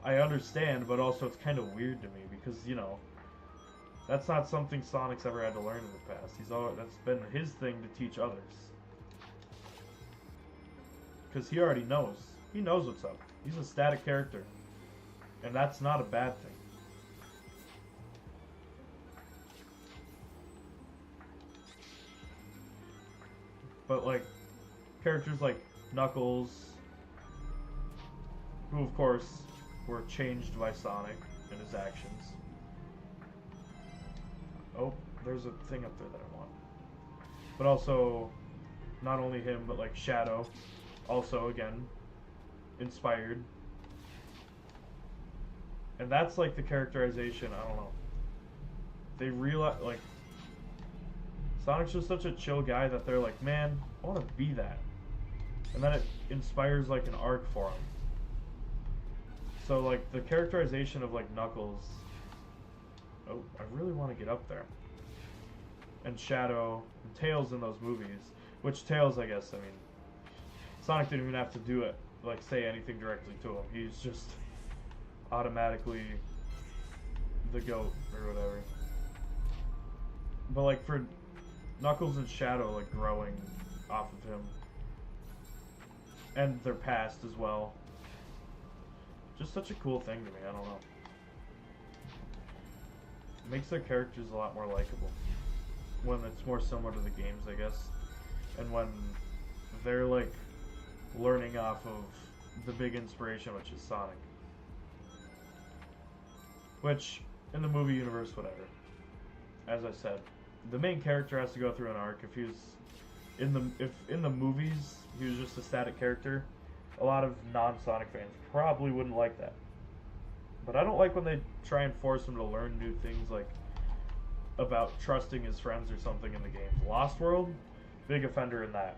I understand, but also it's kind of weird to me because, you know, that's not something Sonic's ever had to learn in the past. That's been his thing to teach others. Because he already knows. He knows what's up. He's a static character. And that's not a bad thing. But, like, characters like Knuckles, who, of course, were changed by Sonic and his actions. Oh, there's a thing up there that I want. But also, not only him, but, like, Shadow, also, again, inspired. And that's, like, the characterization, I don't know. They realize, like, Sonic's just such a chill guy that they're like, man, I want to be that. And then it inspires, like, an arc for him. So, like, the characterization of, like, Knuckles... Oh, I really want to get up there. And Shadow, and Tails in those movies. Which Tails, I guess, I mean... Sonic didn't even have to do it, like, say anything directly to him. He's just automatically the GOAT, or whatever. But, like, for Knuckles and Shadow, like, growing off of him, and their past as well. Just such a cool thing to me, I don't know. It makes their characters a lot more likable when it's more similar to the games, I guess. And when they're like learning off of the big inspiration, which is Sonic. Which, in the movie universe, whatever. As I said, the main character has to go through an arc. If he was if in the movies he was just a static character, a lot of non-Sonic fans probably wouldn't like that. But I don't like when they try and force him to learn new things, like about trusting his friends or something in the games. Lost World, big offender in that.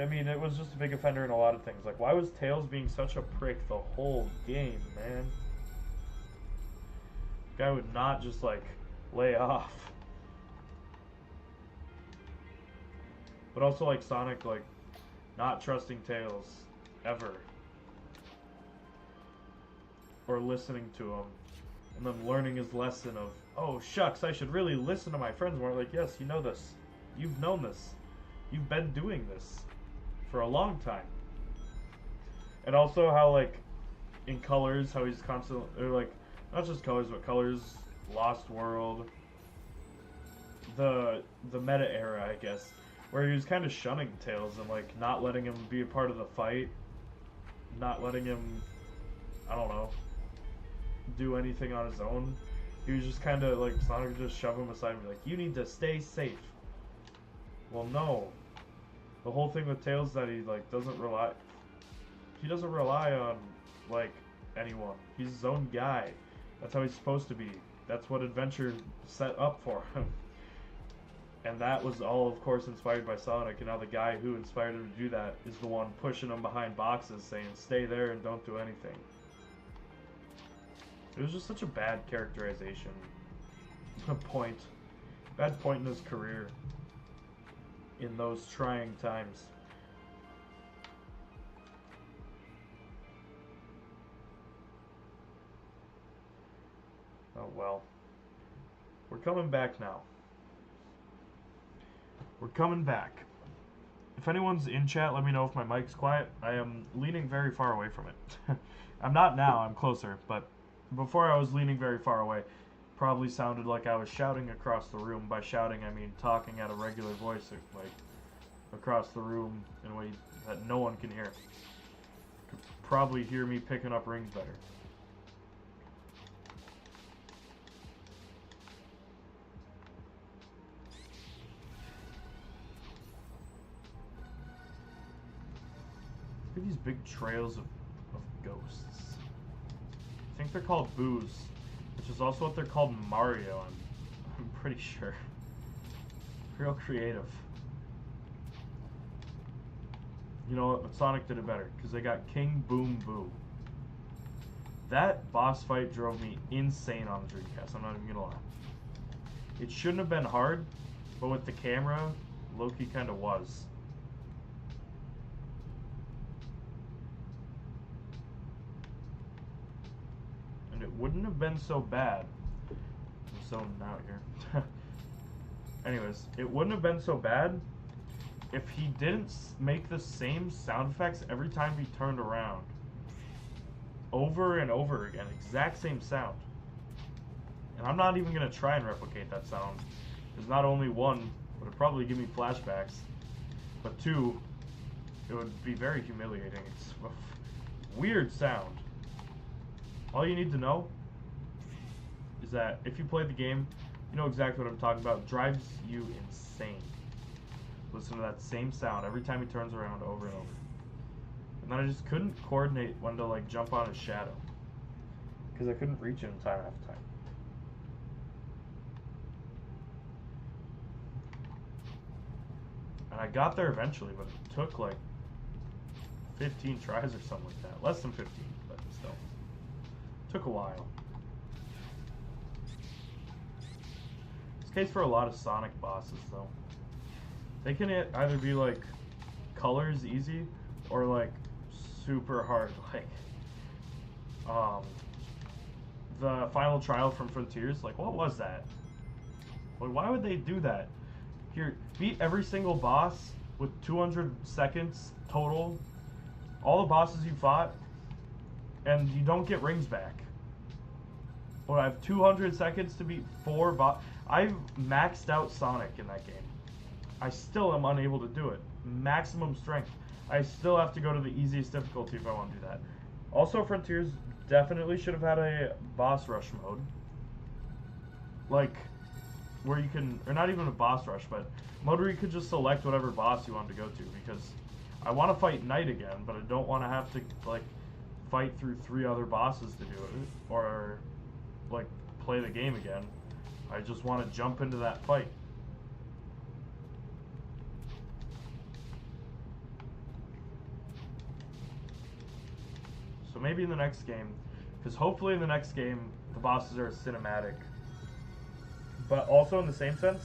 I mean, it was just a big offender in a lot of things. Like, why was Tails being such a prick the whole game, man? Guy would not just, like, lay off. But also, like, Sonic, like, not trusting Tails ever. Or listening to him. And then learning his lesson of, oh, shucks, I should really listen to my friends more. Like, yes, you know this. You've known this. You've been doing this for a long time. And also how, like, in Colors, how he's constantly, or like, not just Colors, but Colors, Lost World, the meta era, I guess, where he was kind of shunning Tails and, like, not letting him be a part of the fight, not letting him, I don't know, do anything on his own. He was just kind of, like, Sonic would just shove him aside and be like, you need to stay safe. Well, no. The whole thing with Tails is that he, like, doesn't rely on, like, anyone. He's his own guy. That's how he's supposed to be. That's what Adventure set up for him. And that was all, of course, inspired by Sonic. And now the guy who inspired him to do that is the one pushing him behind boxes saying, stay there and don't do anything. It was just such a bad characterization. Bad point in his career. In those trying times. Oh well. We're coming back now. We're coming back. If anyone's in chat, let me know if my mic's quiet. I am leaning very far away from it. I'm not now, I'm closer, but before I was leaning very far away. Probably sounded like I was shouting across the room. By shouting, I mean talking at a regular voice, like across the room in a way that no one can hear. Could probably hear me picking up rings better. Look at these big trails of ghosts. I think they're called boos. Which is also what they're called in Mario, I'm pretty sure. Real creative. You know what, but Sonic did it better, because they got King Boom Boo. That boss fight drove me insane on the Dreamcast, I'm not even gonna lie. It shouldn't have been hard, but with the camera, Loki kinda was. It wouldn't have been so bad. I'm zoning out here. Anyways, it wouldn't have been so bad if he didn't make the same sound effects every time he turned around. Over and over again, exact same sound. And I'm not even going to try and replicate that sound. Because not only one, would it probably give me flashbacks, but two, it would be very humiliating. It's a weird sound. All you need to know is that if you play the game, you know exactly what I'm talking about. It drives you insane. Listen to that same sound every time he turns around over and over. And then I just couldn't coordinate when to like jump on his shadow. Because I couldn't reach it in time after time. And I got there eventually, but it took like 15 tries or something like that. Less than 15, but still. Took a while. It's the case for a lot of Sonic bosses, though. They can either be like Colors easy, or like super hard, like the final trial from Frontiers. Like, what was that? Like, why would they do that? Here, beat every single boss with 200 seconds total, all the bosses you fought, and you don't get rings back. Well, I have 200 seconds to beat 4 boss. I've maxed out Sonic in that game. I still am unable to do it. Maximum strength. I still have to go to the easiest difficulty if I want to do that. Also, Frontiers definitely should have had a boss rush mode. Like, where you can, or not even a boss rush, but mode where you could just select whatever boss you want to go to, because I want to fight Knight again, but I don't want to have to, like, fight through 3 other bosses to do it, or, like, play the game again. I just want to jump into that fight. So maybe in the next game, because hopefully in the next game, the bosses are cinematic. But also in the same sense,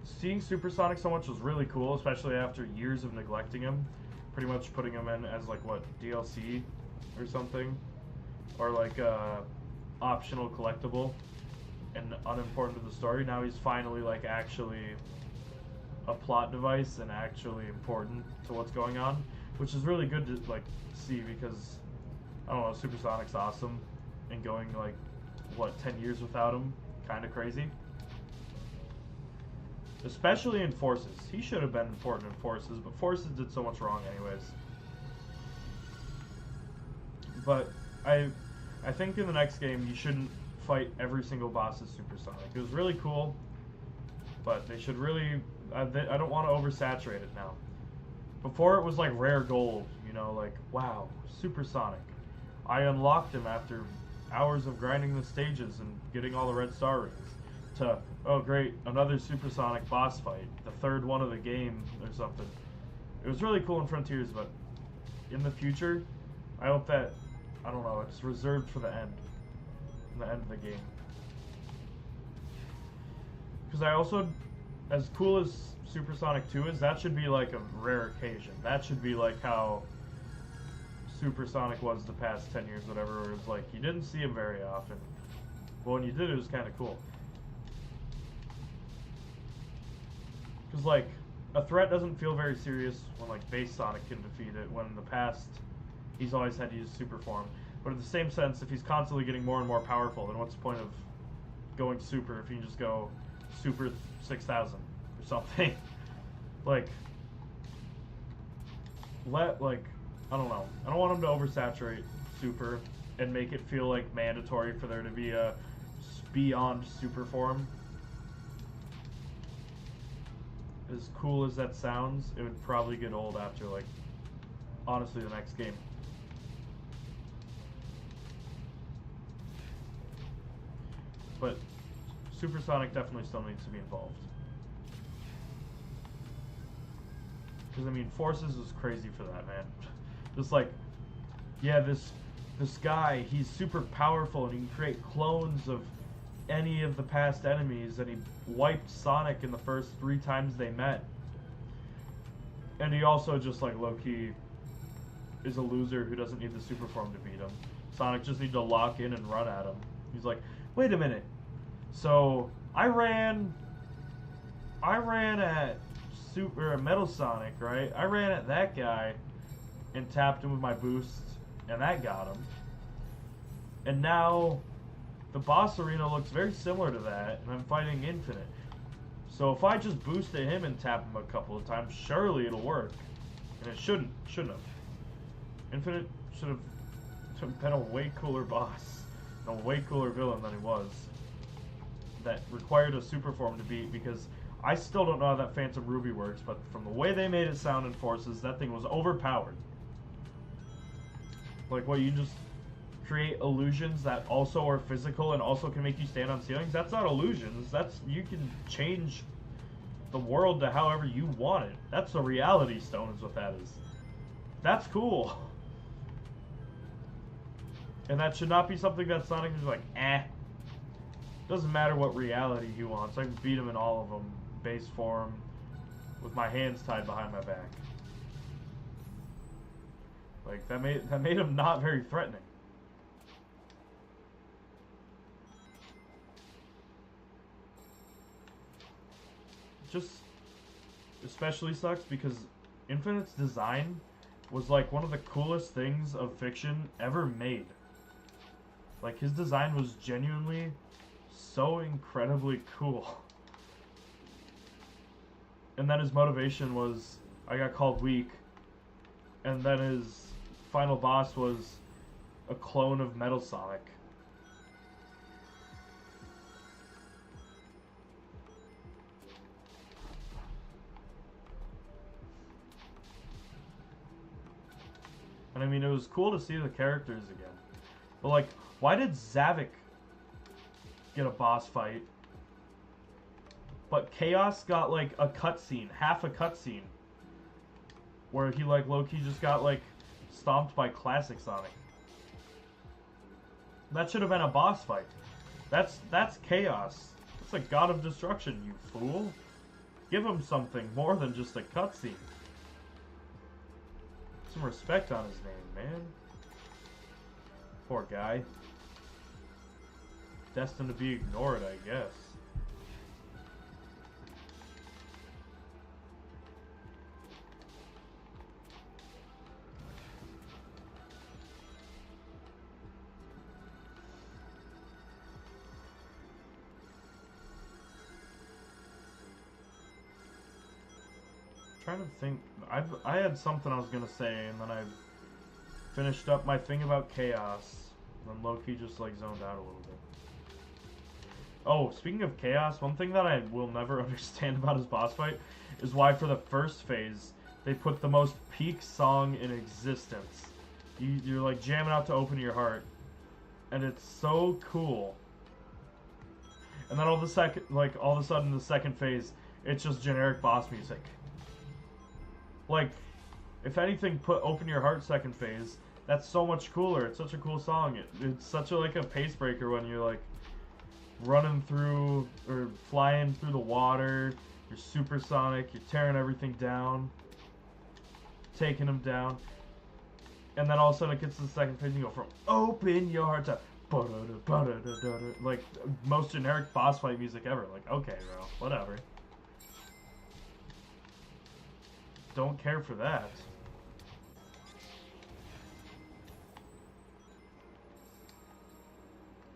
seeing Supersonic so much was really cool, especially after years of neglecting him. Pretty much putting him in as, like, what, DLC or something? Or, like, optional collectible and unimportant to the story. Now he's finally, like, actually a plot device and actually important to what's going on, which is really good to, like, see, because, I don't know, Supersonic's awesome, and going, like, what, 10 years without him? Kind of crazy. Especially in Forces. He should have been important in Forces, but Forces did so much wrong anyways. But I think in the next game you shouldn't fight every single boss as Supersonic. It was really cool, but they should really... I don't want to oversaturate it now. Before it was like rare gold, you know, like, wow, Supersonic. I unlocked him after hours of grinding the stages and getting all the red star rings. To, oh great, another Supersonic boss fight, the 3rd one of the game or something. It was really cool in Frontiers, but in the future, I hope that, I don't know, it's reserved for the end of the game. Because I also, as cool as Supersonic 2 is, that should be like a rare occasion. That should be like how Supersonic was the past 10 years, whatever, where it was like, you didn't see him very often. But when you did, it was kind of cool. Because, like, a threat doesn't feel very serious when, like, base Sonic can defeat it, when in the past, he's always had to use super form. But in the same sense, if he's constantly getting more and more powerful, then what's the point of going super if you can just go super 6,000 or something? Like, I don't know. I don't want him to oversaturate super and make it feel, like, mandatory for there to be a beyond super form. As cool as that sounds, it would probably get old after, like, honestly, the next game. But Supersonic definitely still needs to be involved. Because, I mean, Forces was crazy for that, man. Just like, yeah, this guy, he's super powerful and he can create clones of any of the past enemies, and he wiped Sonic in the first 3 times they met. And he also just, like, low-key is a loser who doesn't need the super form to beat him. Sonic just needs to lock in and run at him. He's like, wait a minute. So, I ran at Metal Sonic, right? I ran at that guy and tapped him with my boost, and that got him. And now the boss arena looks very similar to that, and I'm fighting Infinite. So if I just boosted him and tap him a couple of times, surely it'll work. And it shouldn't have. Infinite should have been a way cooler boss, and a way cooler villain than he was. That required a super form to beat, because I still don't know how that Phantom Ruby works, but from the way they made it sound in Forces, that thing was overpowered. Like, what, you just create illusions that also are physical and also can make you stand on ceilings? That's not illusions. That's, you can change the world to however you want it. That's a reality stone is what that is. That's cool. And that should not be something that Sonic is like, doesn't matter what reality he wants. I can beat him in all of them. Base form, with my hands tied behind my back. Like, that made him not very threatening. Just especially sucks because Infinite's design was like one of the coolest things of fiction ever made. Like, his design was genuinely so incredibly cool. And then his motivation was, I got called weak. And then his final boss was a clone of Metal Sonic. And I mean, it was cool to see the characters again. But like, why did Zavik get a boss fight? But Chaos got like a cutscene, half a cutscene. Where he like low-key just got like stomped by Classic Sonic. That should have been a boss fight. That's Chaos. That's a god of destruction, you fool. Give him something more than just a cutscene. Some respect on his name, man. Poor guy. Destined to be ignored, I guess. Trying to think. I had something I was gonna say, and then I finished up my thing about Chaos. And then Loki just like zoned out a little bit. Oh, speaking of Chaos, one thing that I will never understand about his boss fight is why for the first phase they put the most peak song in existence. You're like jamming out to Open Your Heart, and it's so cool. And then all of a sudden the second phase, it's just generic boss music. Like, if anything, put Open Your Heart second phase. That's so much cooler. It's such a cool song. It's such a like a pace breaker when you're like running through or flying through the water. You're supersonic. You're tearing everything down, taking them down, and then all of a sudden it gets to the second phase. And you go from Open Your Heart to like most generic boss fight music ever. Like, okay, bro, whatever. Don't care for that.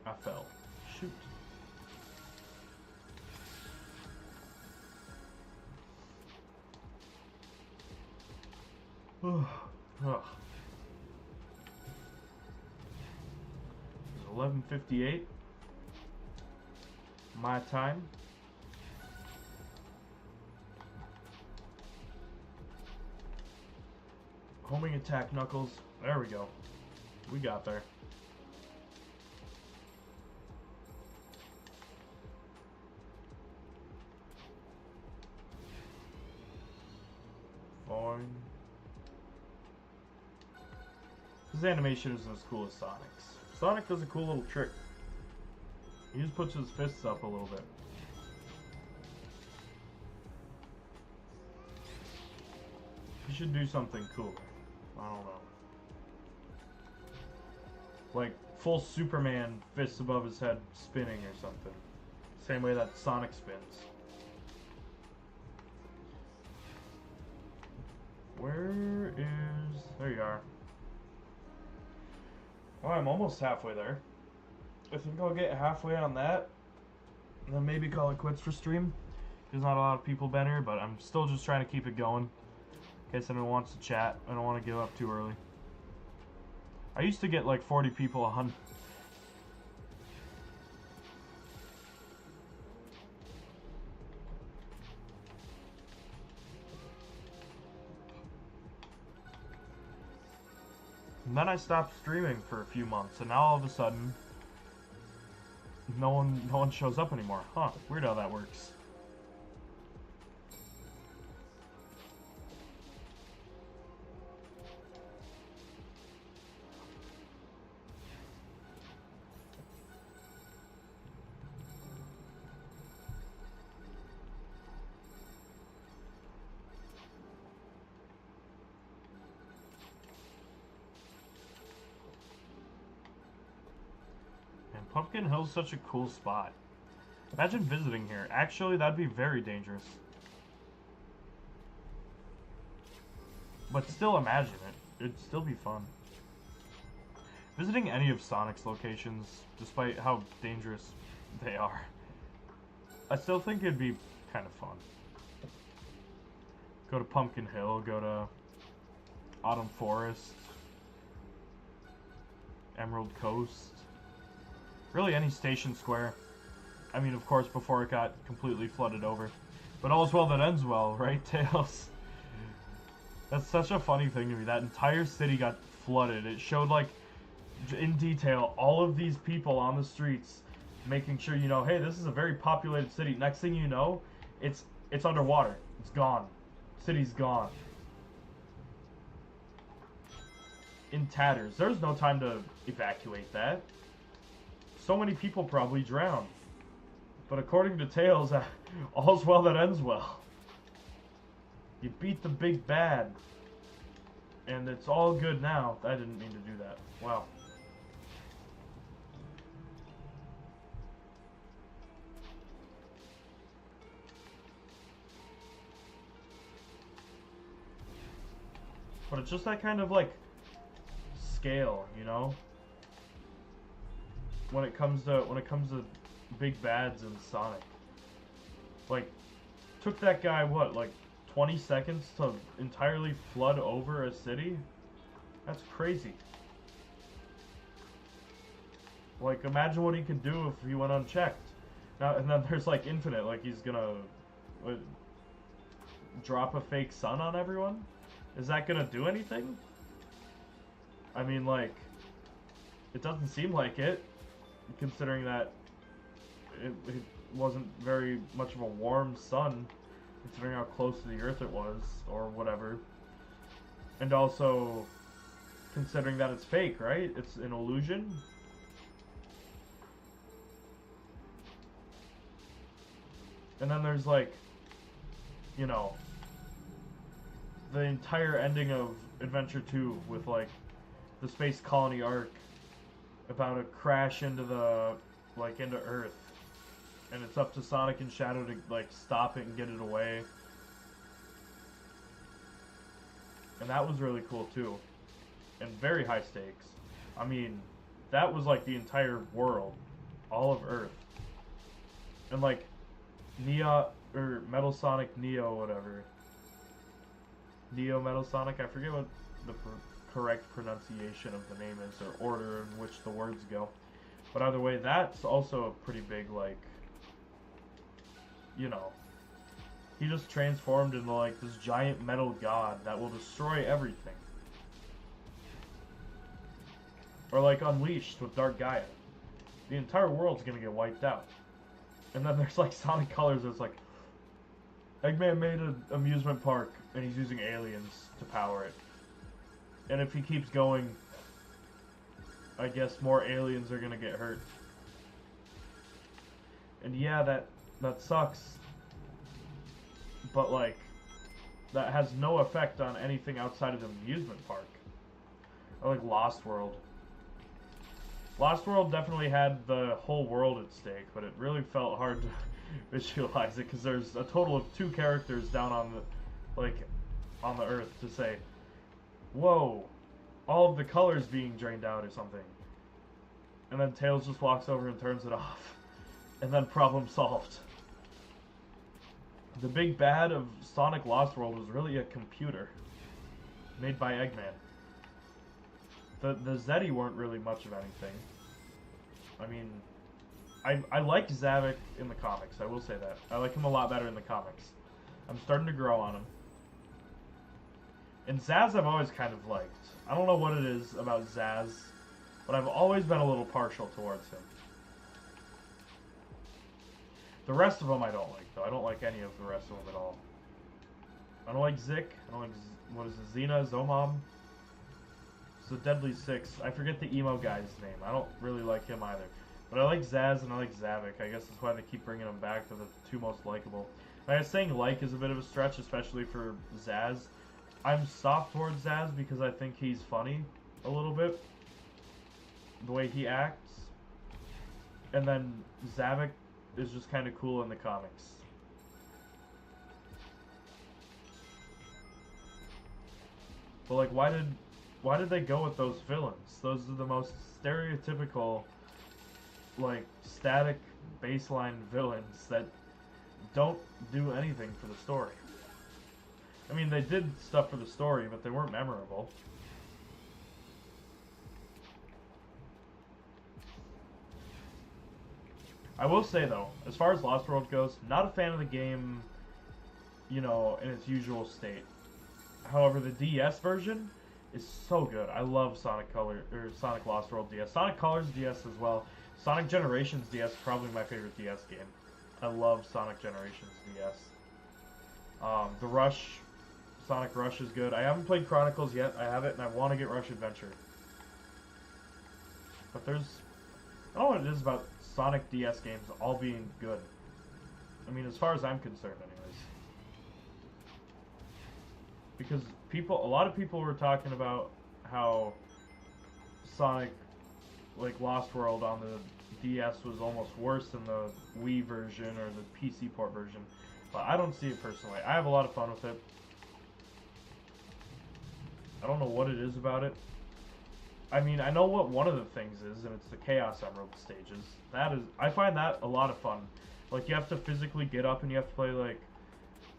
I fell. Shoot. Ugh. 11:58. My time. Homing attack, Knuckles. There we go. We got there. Fine. His animation isn't as cool as Sonic's. Sonic does a cool little trick. He just puts his fists up a little bit. He should do something cooler. I don't know. Like, full Superman fists above his head spinning or something. Same way that Sonic spins. Where is... There you are. Well, I'm almost halfway there. I think I'll get halfway on that. And then maybe call it quits for stream. There's not a lot of people been here, but I'm still just trying to keep it going. In case anyone wants to chat. I don't want to give up too early. I used to get like 40 people on. And then I stopped streaming for a few months, and now all of a sudden, no one shows up anymore. Huh? Weird how that works. Pumpkin Hill's such a cool spot. Imagine visiting here. Actually, that'd be very dangerous. But still imagine it. It'd still be fun. Visiting any of Sonic's locations, despite how dangerous they are, I still think it'd be kind of fun. Go to Pumpkin Hill, go to Autumn Forest, Emerald Coast, really any station square. I mean, of course, before it got completely flooded over. But all's well that ends well, right, Tails? That's such a funny thing to me. That entire city got flooded. It showed, like, in detail, all of these people on the streets, making sure you know, hey, this is a very populated city. Next thing you know, it's underwater. It's gone. City's gone. In tatters. There's no time to evacuate that. So many people probably drowned. But according to Tails, all's well that ends well. You beat the big bad. And it's all good now. I didn't mean to do that. Wow. But it's just that kind of, like, scale, you know? When it comes to big bads in Sonic. Like, took that guy, what, like 20 seconds to entirely flood over a city? That's crazy. Like, imagine what he could do if he went unchecked. Now, and then there's, like, Infinite, like he's gonna drop a fake sun on everyone? Is that gonna do anything? I mean, like, it doesn't seem like it, considering that it wasn't very much of a warm sun, considering how close to the Earth it was, or whatever. And also, considering that it's fake, right? It's an illusion. And then there's, like, you know, the entire ending of Adventure 2 with, like, the Space Colony arc about a crash into the, like, into Earth. And it's up to Sonic and Shadow to, like, stop it and get it away. And that was really cool, too. And very high stakes. I mean, that was, like, the entire world. All of Earth. And, like, or Metal Sonic Neo, whatever. Neo Metal Sonic, I forget what the correct pronunciation of the name is, or order in which the words go. But either way, that's also a pretty big, like, you know, he just transformed into, like, this giant metal god that will destroy everything. Or, like, Unleashed with Dark Gaia. The entire world's gonna get wiped out. And then there's, like, Sonic Colors that's like, Eggman made an amusement park, and he's using aliens to power it. And if he keeps going, I guess more aliens are gonna get hurt. And yeah, that sucks. But, like, that has no effect on anything outside of the amusement park. Or, like, Lost World. Lost World definitely had the whole world at stake, but it really felt hard to visualize it, because there's a total of 2 characters down on the, like, on the Earth to say, whoa, all of the colors being drained out or something. And then Tails just walks over and turns it off. And then problem solved. The big bad of Sonic Lost World was really a computer. Made by Eggman. The Zeddy weren't really much of anything. I mean, I like Zavik in the comics, I will say that. I like him a lot better in the comics. I'm starting to grow on him. And Zaz I've always kind of liked. I don't know what it is about Zaz, but I've always been a little partial towards him. The rest of them I don't like, though. I don't like any of the rest of them at all. I don't like Zik. I don't like, what is it, Xena, Zomom? It's the Deadly Six. I forget the emo guy's name. I don't really like him either. But I like Zaz and I like Zavik. I guess that's why they keep bringing them back. They're the 2 most likable. I guess saying like is a bit of a stretch, especially for Zaz. I'm soft towards Zaz because I think he's funny a little bit. The way he acts. And then Zavik is just kind of cool in the comics. But like, why did they go with those villains? Those are the most stereotypical, like, static baseline villains that don't do anything for the story. I mean, they did stuff for the story, but they weren't memorable. I will say, though, as far as Lost World goes, not a fan of the game, you know, in its usual state. However, the DS version is so good. I love Sonic Lost World DS. Sonic Colors DS as well. Sonic Generations DS is probably my favorite DS game. I love Sonic Generations DS. The Rush, Sonic Rush is good. I haven't played Chronicles yet. I have it, and I want to get Rush Adventure. But I don't know what it is about Sonic DS games all being good. I mean, as far as I'm concerned, anyways. Because a lot of people were talking about how Sonic, like, Lost World on the DS was almost worse than the Wii version or the PC port version. But I don't see it personally. I have a lot of fun with it. I don't know what it is about it. I mean, I know what one of the things is, and it's the Chaos Emerald stages. I find that a lot of fun. Like, you have to physically get up and you have to play, like,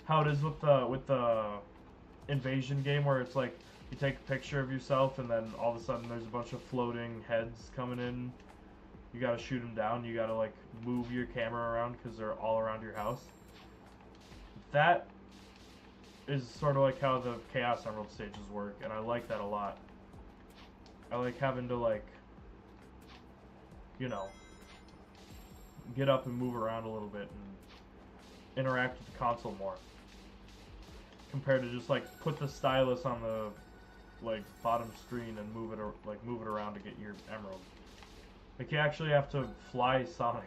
how it is with the Invasion game, where it's like, you take a picture of yourself and then all of a sudden there's a bunch of floating heads coming in. You gotta shoot them down. You gotta, like, move your camera around because they're all around your house. That is sort of like how the Chaos Emerald stages work, and I like that a lot. I like having to, like, you know, get up and move around a little bit and interact with the console more. Compared to just, like, put the stylus on the, like, bottom screen and move it around to get your emerald. Like, you actually have to fly Sonic.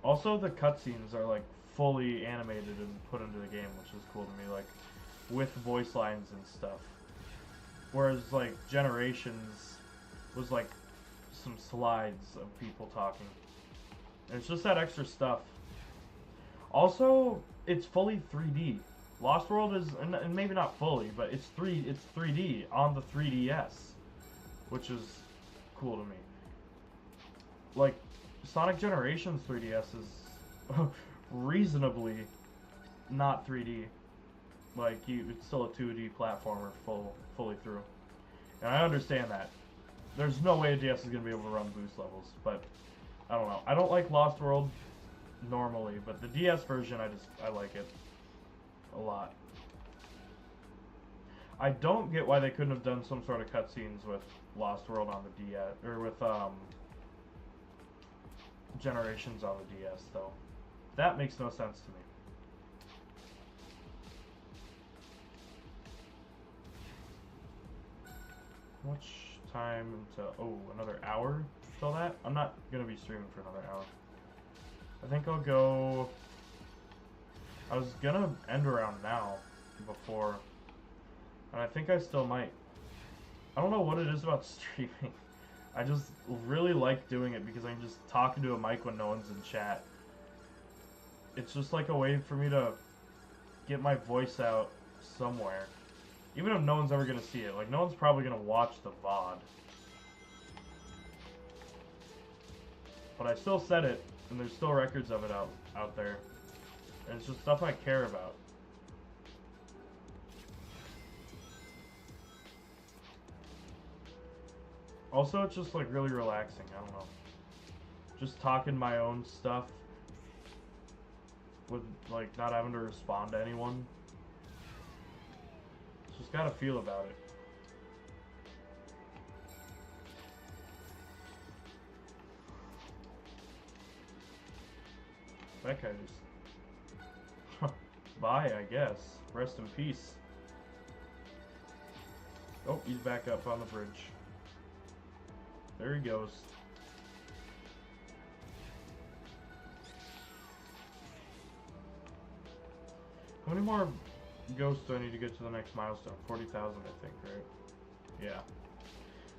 Also, the cutscenes are, like, fully animated and put into the game, which is cool to me, like, with voice lines and stuff. Whereas, like, Generations was, like, some slides of people talking. And it's just that extra stuff. Also, it's fully 3D. Lost World is, and maybe not fully, but it's 3D on the 3DS, which is cool to me. Like, Sonic Generations 3DS is reasonably not 3D. Like, it's still a 2D platformer fully through. And I understand that. There's no way a DS is going to be able to run boost levels, but I don't know. I don't like Lost World normally, but the DS version, I like it a lot. I don't get why they couldn't have done some sort of cutscenes with Lost World on the DS, or with Generations on the DS, though. That makes no sense to me. How much time until... Oh, another hour till that? I'm not going to be streaming for another hour. I think I'll go... I was going to end around now before... And I think I still might. I don't know what it is about streaming. I just really like doing it because I'm just talking to a mic when no one's in chat. It's just like a way for me to get my voice out somewhere. Even if no one's ever going to see it. Like, no one's probably going to watch the VOD. But I still said it, and there's still records of it out there. And it's just stuff I care about. Also, it's just, like, really relaxing. I don't know. Just talking my own stuff with, like, not having to respond to anyone. Just gotta feel about it. That guy just... Bye, I guess. Rest in peace. Oh, he's back up on the bridge. There he goes. How many more ghosts do I need to get to the next milestone? 40,000, I think, right? Yeah.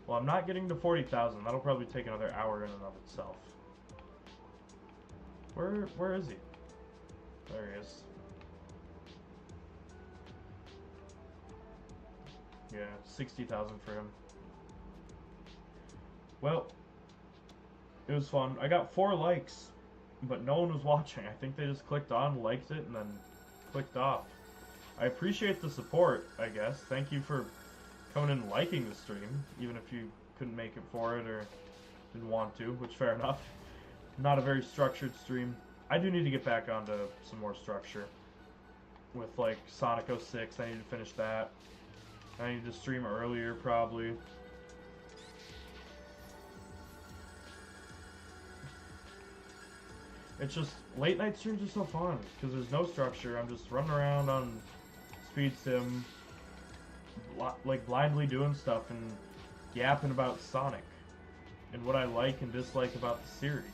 Well, I'm not getting to 40,000. That'll probably take another hour in and of itself. Where is he? There he is. Yeah, 60,000 for him. Well, it was fun. I got 4 likes, but no one was watching. I think they just clicked on, liked it, and then clicked off. I appreciate the support, I guess. Thank you for coming in and liking the stream, even if you couldn't make it for it or didn't want to, which fair enough. Not a very structured stream. I do need to get back onto some more structure. With like Sonic 06, I need to finish that. I need to stream earlier, probably. It's just, late night streams are so fun, because there's no structure. I'm just running around on Speed Sim, like blindly doing stuff and yapping about Sonic and what I like and dislike about the series.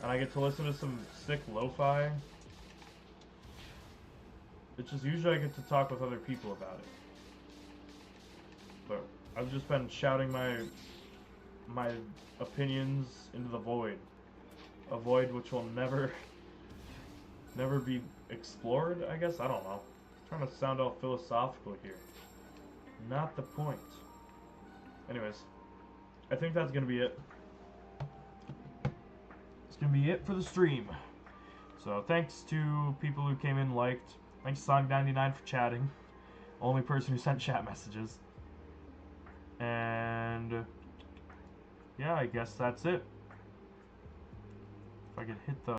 And I get to listen to some sick lo-fi. It's just usually I get to talk with other people about it. But I've just been shouting my opinions into the void. A void which will never be explored, I guess? I don't know. I'm trying to sound all philosophical here. Not the point. Anyways, I think that's gonna be it. It's gonna be it for the stream. So thanks to people who came in, liked. Thanks to Sonic99 for chatting. Only person who sent chat messages. And yeah, I guess that's it. If I could hit the